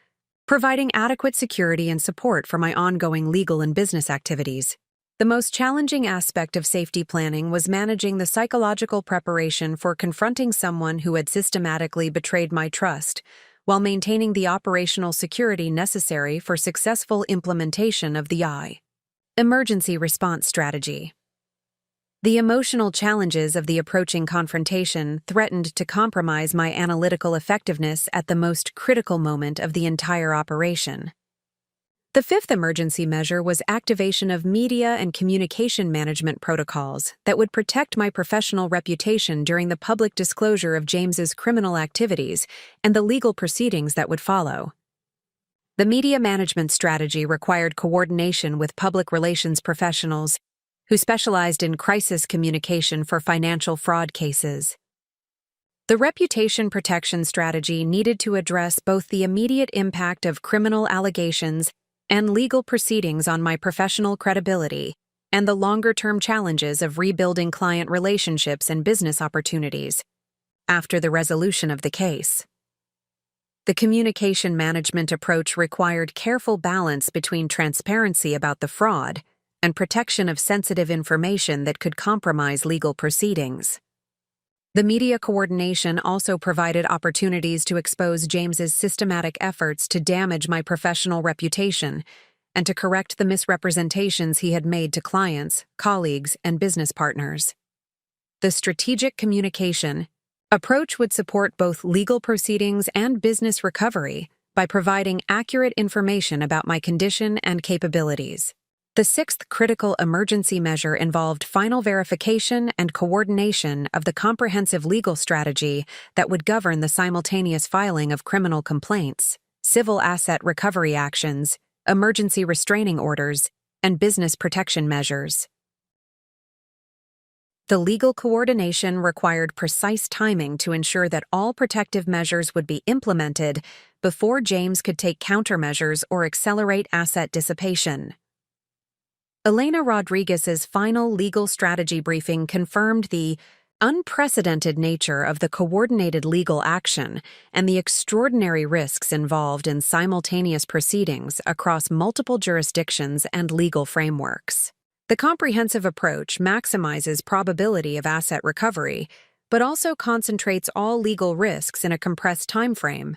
providing adequate security and support for my ongoing legal and business activities. The most challenging aspect of safety planning was managing the psychological preparation for confronting someone who had systematically betrayed my trust, while maintaining the operational security necessary for successful implementation of the emergency response strategy. The emotional challenges of the approaching confrontation threatened to compromise my analytical effectiveness at the most critical moment of the entire operation. The fifth emergency measure was activation of media and communication management protocols that would protect my professional reputation during the public disclosure of James's criminal activities and the legal proceedings that would follow. The media management strategy required coordination with public relations professionals who specialized in crisis communication for financial fraud cases. The reputation protection strategy needed to address both the immediate impact of criminal allegations and legal proceedings on my professional credibility, and the longer-term challenges of rebuilding client relationships and business opportunities after the resolution of the case. The communication management approach required careful balance between transparency about the fraud and protection of sensitive information that could compromise legal proceedings. The media coordination also provided opportunities to expose James's systematic efforts to damage my professional reputation and to correct the misrepresentations he had made to clients, colleagues, and business partners. The strategic communication approach would support both legal proceedings and business recovery by providing accurate information about my condition and capabilities. The sixth critical emergency measure involved final verification and coordination of the comprehensive legal strategy that would govern the simultaneous filing of criminal complaints, civil asset recovery actions, emergency restraining orders, and business protection measures. The legal coordination required precise timing to ensure that all protective measures would be implemented before James could take countermeasures or accelerate asset dissipation. Elena Rodriguez's final legal strategy briefing confirmed the unprecedented nature of the coordinated legal action and the extraordinary risks involved in simultaneous proceedings across multiple jurisdictions and legal frameworks. The comprehensive approach maximizes probability of asset recovery, but also concentrates all legal risks in a compressed timeframe.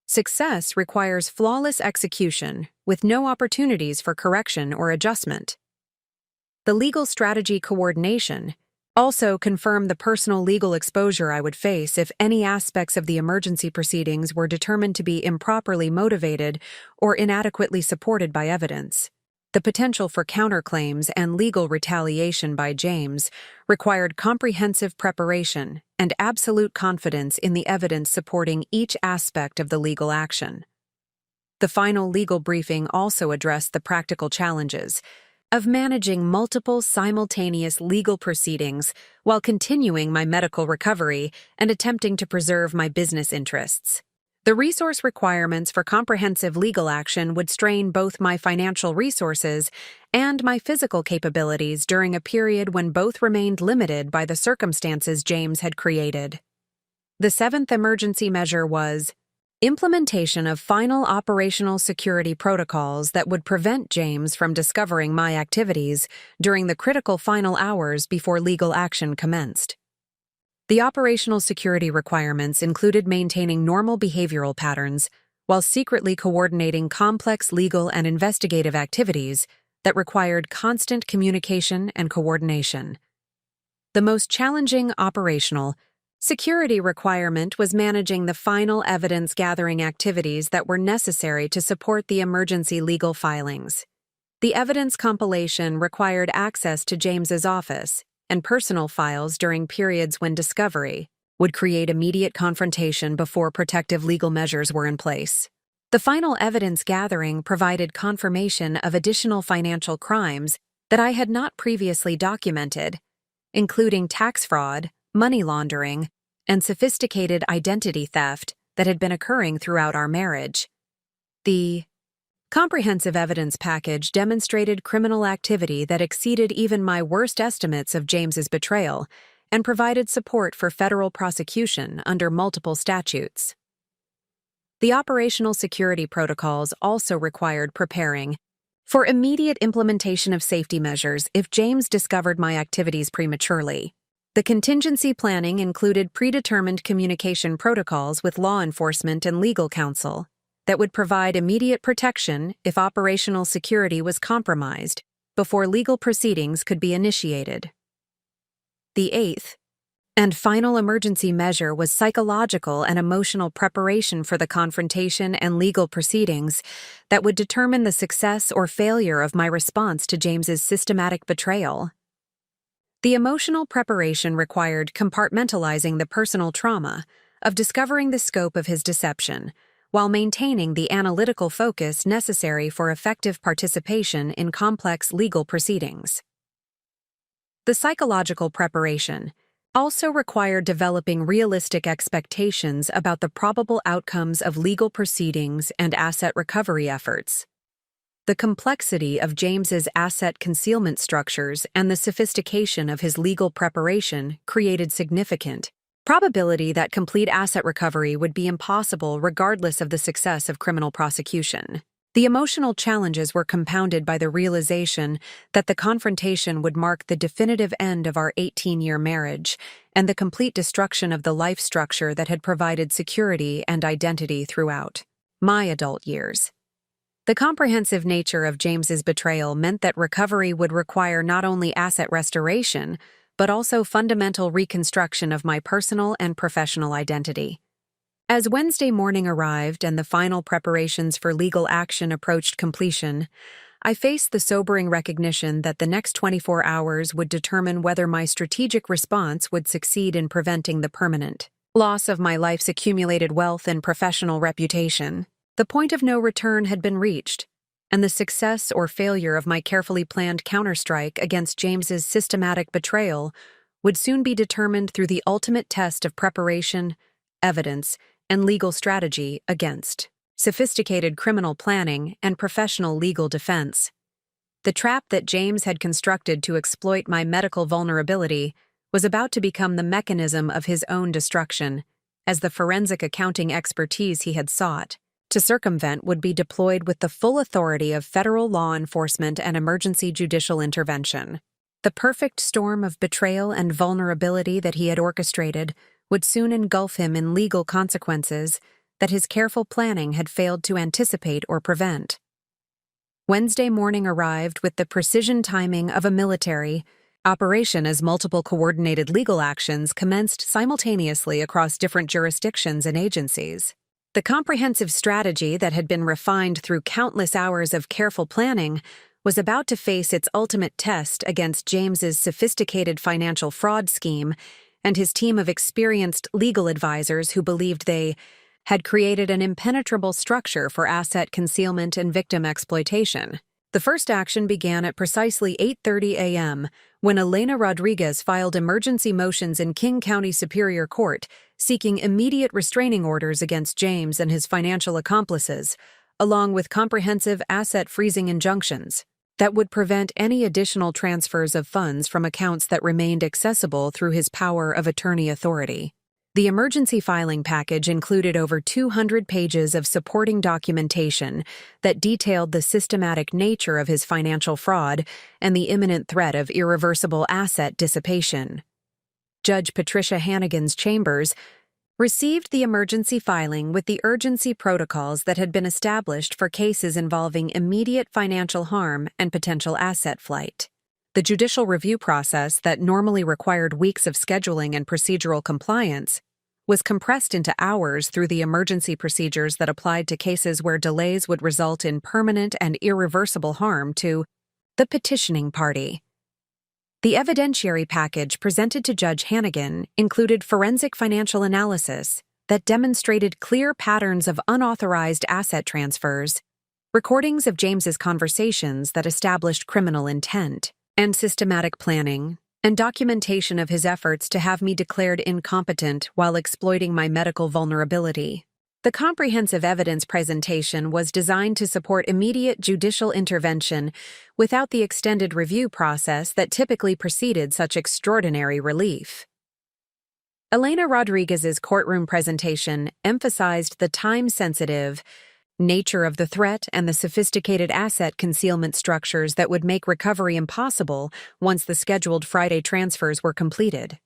Success requires flawless execution, with no opportunities for correction or adjustment. The legal strategy coordination also confirmed the personal legal exposure I would face if any aspects of the emergency proceedings were determined to be improperly motivated or inadequately supported by evidence. The potential for counterclaims and legal retaliation by James required comprehensive preparation and absolute confidence in the evidence supporting each aspect of the legal action. The final legal briefing also addressed the practical challenges of managing multiple simultaneous legal proceedings while continuing my medical recovery and attempting to preserve my business interests. The resource requirements for comprehensive legal action would strain both my financial resources and my physical capabilities during a period when both remained limited by the circumstances James had created. The seventh emergency measure was implementation of final operational security protocols that would prevent James from discovering my activities during the critical final hours before legal action commenced. The operational security requirements included maintaining normal behavioral patterns while secretly coordinating complex legal and investigative activities that required constant communication and coordination. The most challenging operational security requirement was managing the final evidence-gathering activities that were necessary to support the emergency legal filings. The evidence compilation required access to James's office and personal files during periods when discovery would create immediate confrontation before protective legal measures were in place. The final evidence gathering provided confirmation of additional financial crimes that I had not previously documented, including tax fraud, money laundering, and sophisticated identity theft that had been occurring throughout our marriage. The comprehensive evidence package demonstrated criminal activity that exceeded even my worst estimates of James's betrayal and provided support for federal prosecution under multiple statutes. The operational security protocols also required preparing for immediate implementation of safety measures if James discovered my activities prematurely. The contingency planning included predetermined communication protocols with law enforcement and legal counsel that would provide immediate protection if operational security was compromised before legal proceedings could be initiated. The eighth and final emergency measure was psychological and emotional preparation for the confrontation and legal proceedings that would determine the success or failure of my response to James's systematic betrayal. The emotional preparation required compartmentalizing the personal trauma of discovering the scope of his deception, while maintaining the analytical focus necessary for effective participation in complex legal proceedings. The psychological preparation also required developing realistic expectations about the probable outcomes of legal proceedings and asset recovery efforts. The complexity of James's asset concealment structures and the sophistication of his legal preparation created significant probability that complete asset recovery would be impossible regardless of the success of criminal prosecution. The emotional challenges were compounded by the realization that the confrontation would mark the definitive end of our 18-year marriage and the complete destruction of the life structure that had provided security and identity throughout my adult years. The comprehensive nature of James's betrayal meant that recovery would require not only asset restoration, but also fundamental reconstruction of my personal and professional identity. As Wednesday morning arrived and the final preparations for legal action approached completion, I faced the sobering recognition that the next 24 hours would determine whether my strategic response would succeed in preventing the permanent loss of my life's accumulated wealth and professional reputation. The point of no return had been reached, and the success or failure of my carefully planned counterstrike against James's systematic betrayal would soon be determined through the ultimate test of preparation, evidence, and legal strategy against sophisticated criminal planning and professional legal defense. The trap that James had constructed to exploit my medical vulnerability was about to become the mechanism of his own destruction, as the forensic accounting expertise he had sought to circumvent would be deployed with the full authority of federal law enforcement and emergency judicial intervention. The perfect storm of betrayal and vulnerability that he had orchestrated would soon engulf him in legal consequences that his careful planning had failed to anticipate or prevent. Wednesday morning arrived with the precision timing of a military operation as multiple coordinated legal actions commenced simultaneously across different jurisdictions and agencies. The comprehensive strategy that had been refined through countless hours of careful planning was about to face its ultimate test against James's sophisticated financial fraud scheme and his team of experienced legal advisors who believed they had created an impenetrable structure for asset concealment and victim exploitation. The first action began at precisely 8:30 a.m. when Elena Rodriguez filed emergency motions in King County Superior Court seeking immediate restraining orders against James and his financial accomplices, along with comprehensive asset freezing injunctions that would prevent any additional transfers of funds from accounts that remained accessible through his power of attorney authority. The emergency filing package included over 200 pages of supporting documentation that detailed the systematic nature of his financial fraud and the imminent threat of irreversible asset dissipation. Judge Patricia Hannigan's chambers received the emergency filing with the urgency protocols that had been established for cases involving immediate financial harm and potential asset flight. The judicial review process that normally required weeks of scheduling and procedural compliance was compressed into hours through the emergency procedures that applied to cases where delays would result in permanent and irreversible harm to the petitioning party. The evidentiary package presented to Judge Hannigan included forensic financial analysis, that demonstrated clear patterns of unauthorized asset transfers, recordings of James's conversations that established criminal intent, and systematic planning, and documentation of his efforts to have me declared incompetent while exploiting my medical vulnerability. The comprehensive evidence presentation was designed to support immediate judicial intervention without the extended review process that typically preceded such extraordinary relief. Elena Rodriguez's courtroom presentation emphasized the time-sensitive nature of the threat and the sophisticated asset concealment structures that would make recovery impossible once the scheduled Friday transfers were completed.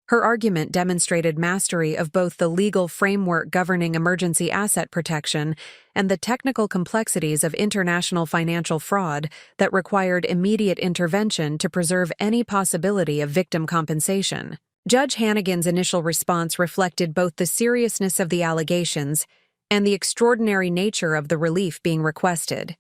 Her argument demonstrated mastery of both the legal framework governing emergency asset protection and the technical complexities of international financial fraud that required immediate intervention to preserve any possibility of victim compensation. Judge Hannigan's initial response reflected both the seriousness of the allegations and the extraordinary nature of the relief being requested.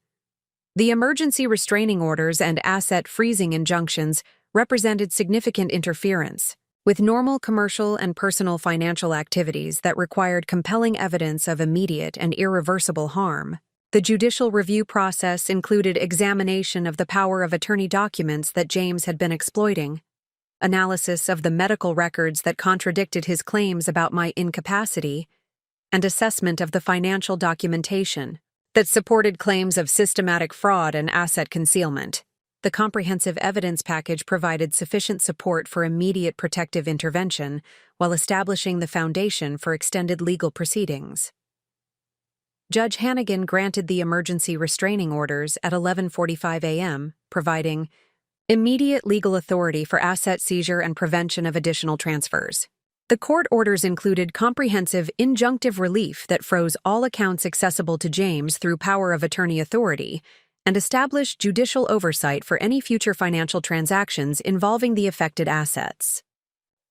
The emergency restraining orders and asset freezing injunctions represented significant interference with normal commercial and personal financial activities that required compelling evidence of immediate and irreversible harm. The judicial review process included examination of the power of attorney documents that James had been exploiting, analysis of the medical records that contradicted his claims about my incapacity, and assessment of the financial documentation that supported claims of systematic fraud and asset concealment. The comprehensive evidence package provided sufficient support for immediate protective intervention while establishing the foundation for extended legal proceedings. Judge Hannigan granted the emergency restraining orders at 11:45 a.m., providing immediate legal authority for asset seizure and prevention of additional transfers. The court orders included comprehensive injunctive relief that froze all accounts accessible to James through power of attorney authority and established judicial oversight for any future financial transactions involving the affected assets.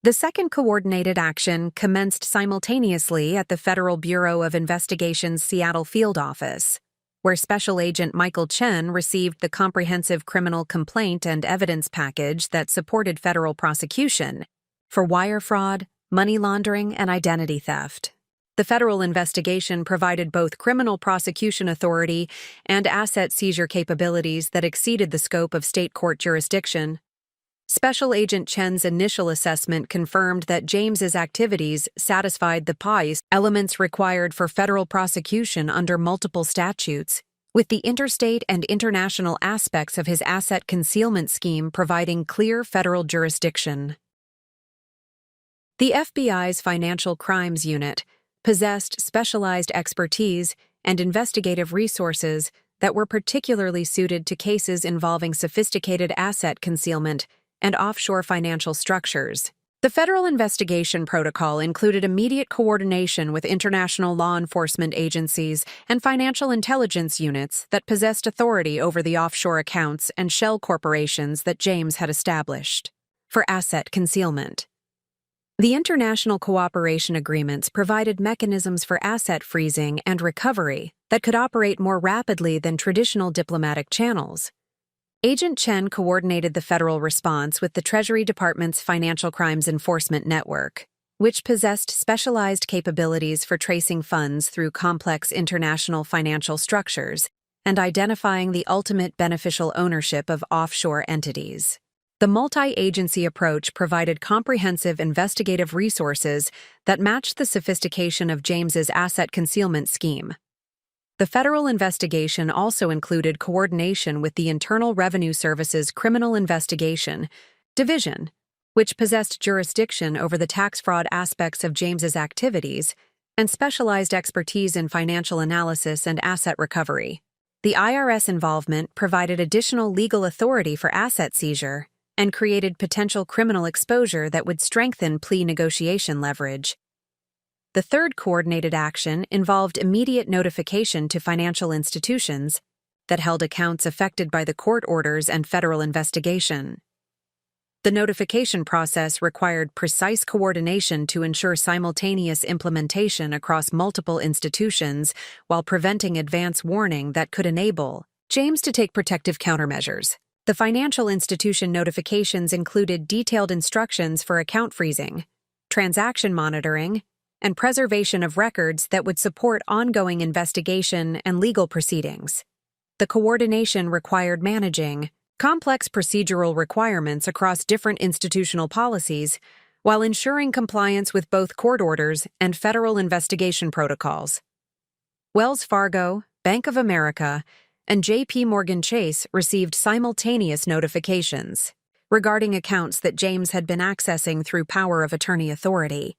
The second coordinated action commenced simultaneously at the Federal Bureau of Investigation's Seattle field office, where Special Agent Michael Chen received the comprehensive criminal complaint and evidence package that supported federal prosecution for wire fraud, money laundering, and identity theft. The federal investigation provided both criminal prosecution authority and asset seizure capabilities that exceeded the scope of state court jurisdiction. Special Agent Chen's initial assessment confirmed that James's activities satisfied the PICE elements required for federal prosecution under multiple statutes, with the interstate and international aspects of his asset concealment scheme providing clear federal jurisdiction. The FBI's Financial Crimes Unit possessed specialized expertise and investigative resources that were particularly suited to cases involving sophisticated asset concealment and offshore financial structures. The federal investigation protocol included immediate coordination with international law enforcement agencies and financial intelligence units that possessed authority over the offshore accounts and shell corporations that James had established. For asset concealment, the international cooperation agreements provided mechanisms for asset freezing and recovery that could operate more rapidly than traditional diplomatic channels. Agent Chen coordinated the federal response with the Treasury Department's Financial Crimes Enforcement Network, which possessed specialized capabilities for tracing funds through complex international financial structures and identifying the ultimate beneficial ownership of offshore entities. The multi-agency approach provided comprehensive investigative resources that matched the sophistication of James's asset concealment scheme. The federal investigation also included coordination with the Internal Revenue Service's Criminal Investigation Division, which possessed jurisdiction over the tax fraud aspects of James's activities and specialized expertise in financial analysis and asset recovery. The IRS involvement provided additional legal authority for asset seizure and created potential criminal exposure that would strengthen plea negotiation leverage. The third coordinated action involved immediate notification to financial institutions that held accounts affected by the court orders and federal investigation. The notification process required precise coordination to ensure simultaneous implementation across multiple institutions while preventing advance warning that could enable James to take protective countermeasures. The financial institution notifications included detailed instructions for account freezing, transaction monitoring, and preservation of records that would support ongoing investigation and legal proceedings. The coordination required managing complex procedural requirements across different institutional policies while ensuring compliance with both court orders and federal investigation protocols. Wells Fargo, Bank of America, and J.P. Morgan Chase received simultaneous notifications regarding accounts that James had been accessing through power of attorney authority.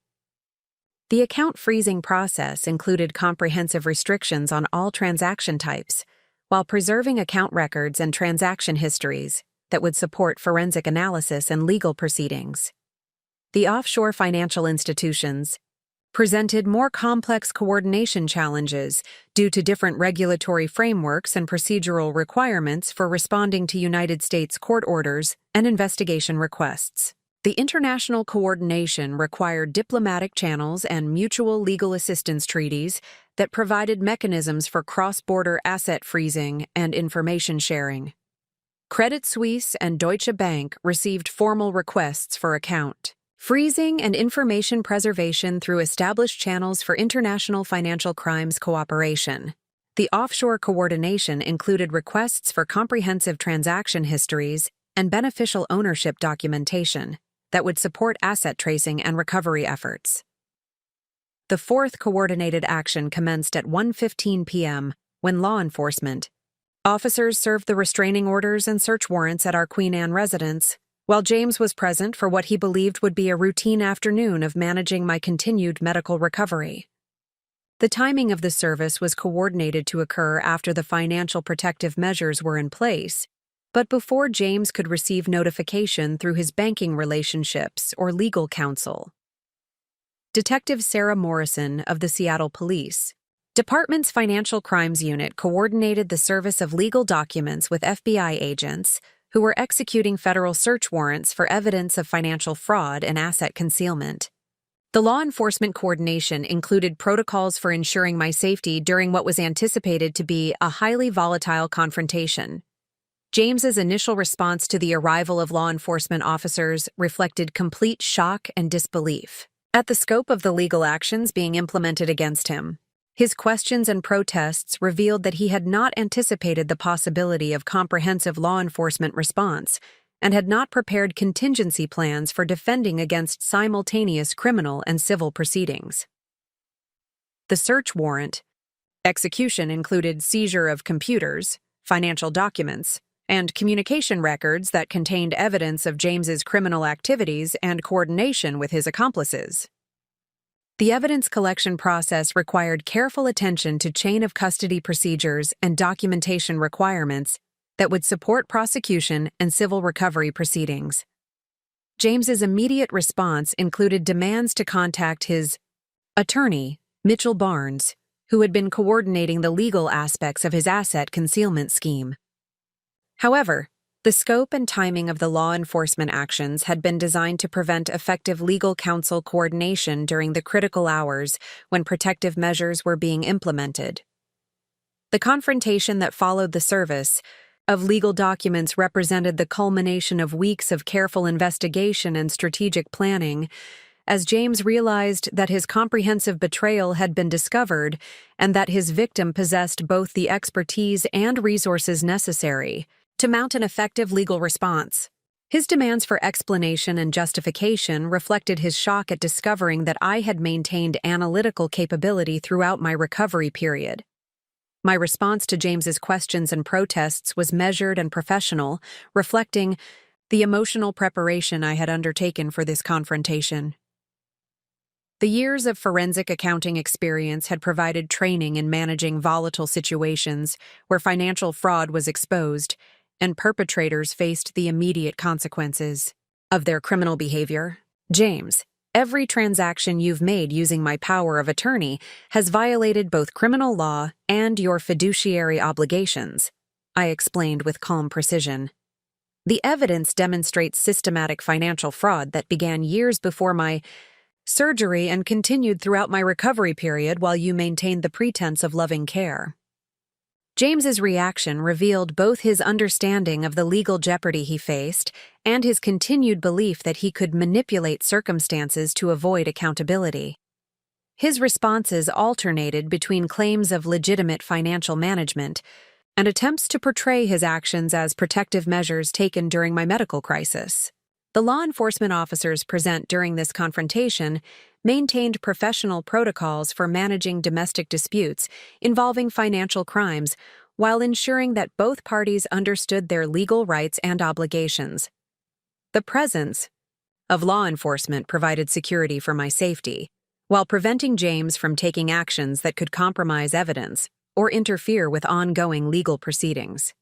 The account freezing process included comprehensive restrictions on all transaction types, while preserving account records and transaction histories that would support forensic analysis and legal proceedings. The offshore financial institutions presented more complex coordination challenges due to different regulatory frameworks and procedural requirements for responding to United States court orders and investigation requests. The international coordination required diplomatic channels and mutual legal assistance treaties that provided mechanisms for cross-border asset freezing and information sharing. Credit Suisse and Deutsche Bank received formal requests for account freezing and information preservation through established channels for international financial crimes cooperation. The offshore coordination included requests for comprehensive transaction histories and beneficial ownership documentation that would support asset tracing and recovery efforts. The fourth coordinated action commenced at 1:15 p.m. when law enforcement officers served the restraining orders and search warrants at our Queen Anne residence, while James was present for what he believed would be a routine afternoon of managing my continued medical recovery. The timing of the service was coordinated to occur after the financial protective measures were in place, but before James could receive notification through his banking relationships or legal counsel. Detective Sarah Morrison of the Seattle Police Department's Financial Crimes Unit coordinated the service of legal documents with FBI agents who were executing federal search warrants for evidence of financial fraud and asset concealment. The law enforcement coordination included protocols for ensuring my safety during what was anticipated to be a highly volatile confrontation. James's initial response to the arrival of law enforcement officers reflected complete shock and disbelief at the scope of the legal actions being implemented against him. His questions and protests revealed that he had not anticipated the possibility of comprehensive law enforcement response and had not prepared contingency plans for defending against simultaneous criminal and civil proceedings. The search warrant execution included seizure of computers, financial documents, and communication records that contained evidence of James's criminal activities and coordination with his accomplices. The evidence collection process required careful attention to chain of custody procedures and documentation requirements that would support prosecution and civil recovery proceedings. James's immediate response included demands to contact his attorney, Mitchell Barnes, who had been coordinating the legal aspects of his asset concealment scheme. However, the scope and timing of the law enforcement actions had been designed to prevent effective legal counsel coordination during the critical hours when protective measures were being implemented. The confrontation that followed the service of legal documents represented the culmination of weeks of careful investigation and strategic planning, as James realized that his comprehensive betrayal had been discovered and that his victim possessed both the expertise and resources necessary to mount an effective legal response. His demands for explanation and justification reflected his shock at discovering that I had maintained analytical capability throughout my recovery period. My response to James's questions and protests was measured and professional, reflecting the emotional preparation I had undertaken for this confrontation. The years of forensic accounting experience had provided training in managing volatile situations where financial fraud was exposed and perpetrators faced the immediate consequences of their criminal behavior. James, every transaction you've made using my power of attorney has violated both criminal law and your fiduciary obligations, I explained with calm precision. The evidence demonstrates systematic financial fraud that began years before my surgery and continued throughout my recovery period while you maintained the pretense of loving care. James's reaction revealed both his understanding of the legal jeopardy he faced and his continued belief that he could manipulate circumstances to avoid accountability. His responses alternated between claims of legitimate financial management and attempts to portray his actions as protective measures taken during my medical crisis. The law enforcement officers present during this confrontation maintained professional protocols for managing domestic disputes involving financial crimes while ensuring that both parties understood their legal rights and obligations. The presence of law enforcement provided security for my safety, while preventing James from taking actions that could compromise evidence or interfere with ongoing legal proceedings.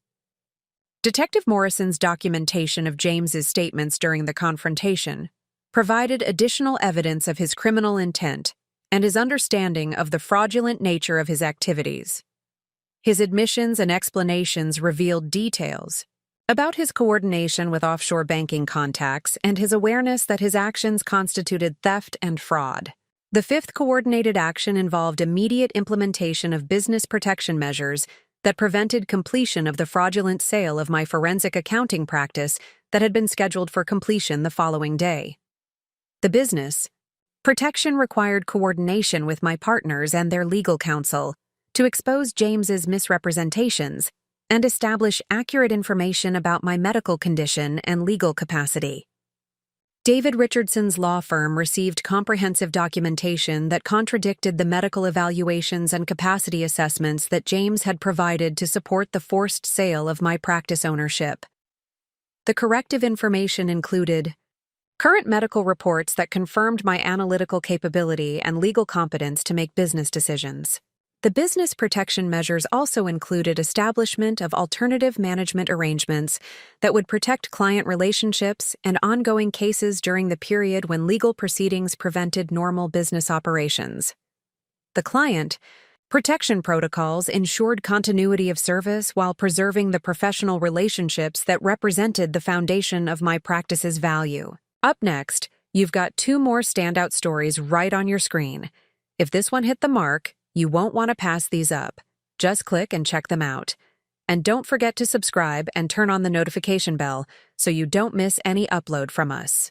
Detective Morrison's documentation of James's statements during the confrontation provided additional evidence of his criminal intent and his understanding of the fraudulent nature of his activities. His admissions and explanations revealed details about his coordination with offshore banking contacts and his awareness that his actions constituted theft and fraud. The fifth coordinated action involved immediate implementation of business protection measures that prevented completion of the fraudulent sale of my forensic accounting practice that had been scheduled for completion the following day. The business protection required coordination with my partners and their legal counsel to expose James's misrepresentations and establish accurate information about my medical condition and legal capacity. David Richardson's law firm received comprehensive documentation that contradicted the medical evaluations and capacity assessments that James had provided to support the forced sale of my practice ownership. The corrective information included current medical reports that confirmed my analytical capability and legal competence to make business decisions. The business protection measures also included establishment of alternative management arrangements that would protect client relationships and ongoing cases during the period when legal proceedings prevented normal business operations. The client protection protocols ensured continuity of service while preserving the professional relationships that represented the foundation of my practice's value. Up next, you've got two more standout stories right on your screen. If this one hit the mark, you won't want to pass these up. Just click and check them out. And don't forget to subscribe and turn on the notification bell so you don't miss any upload from us.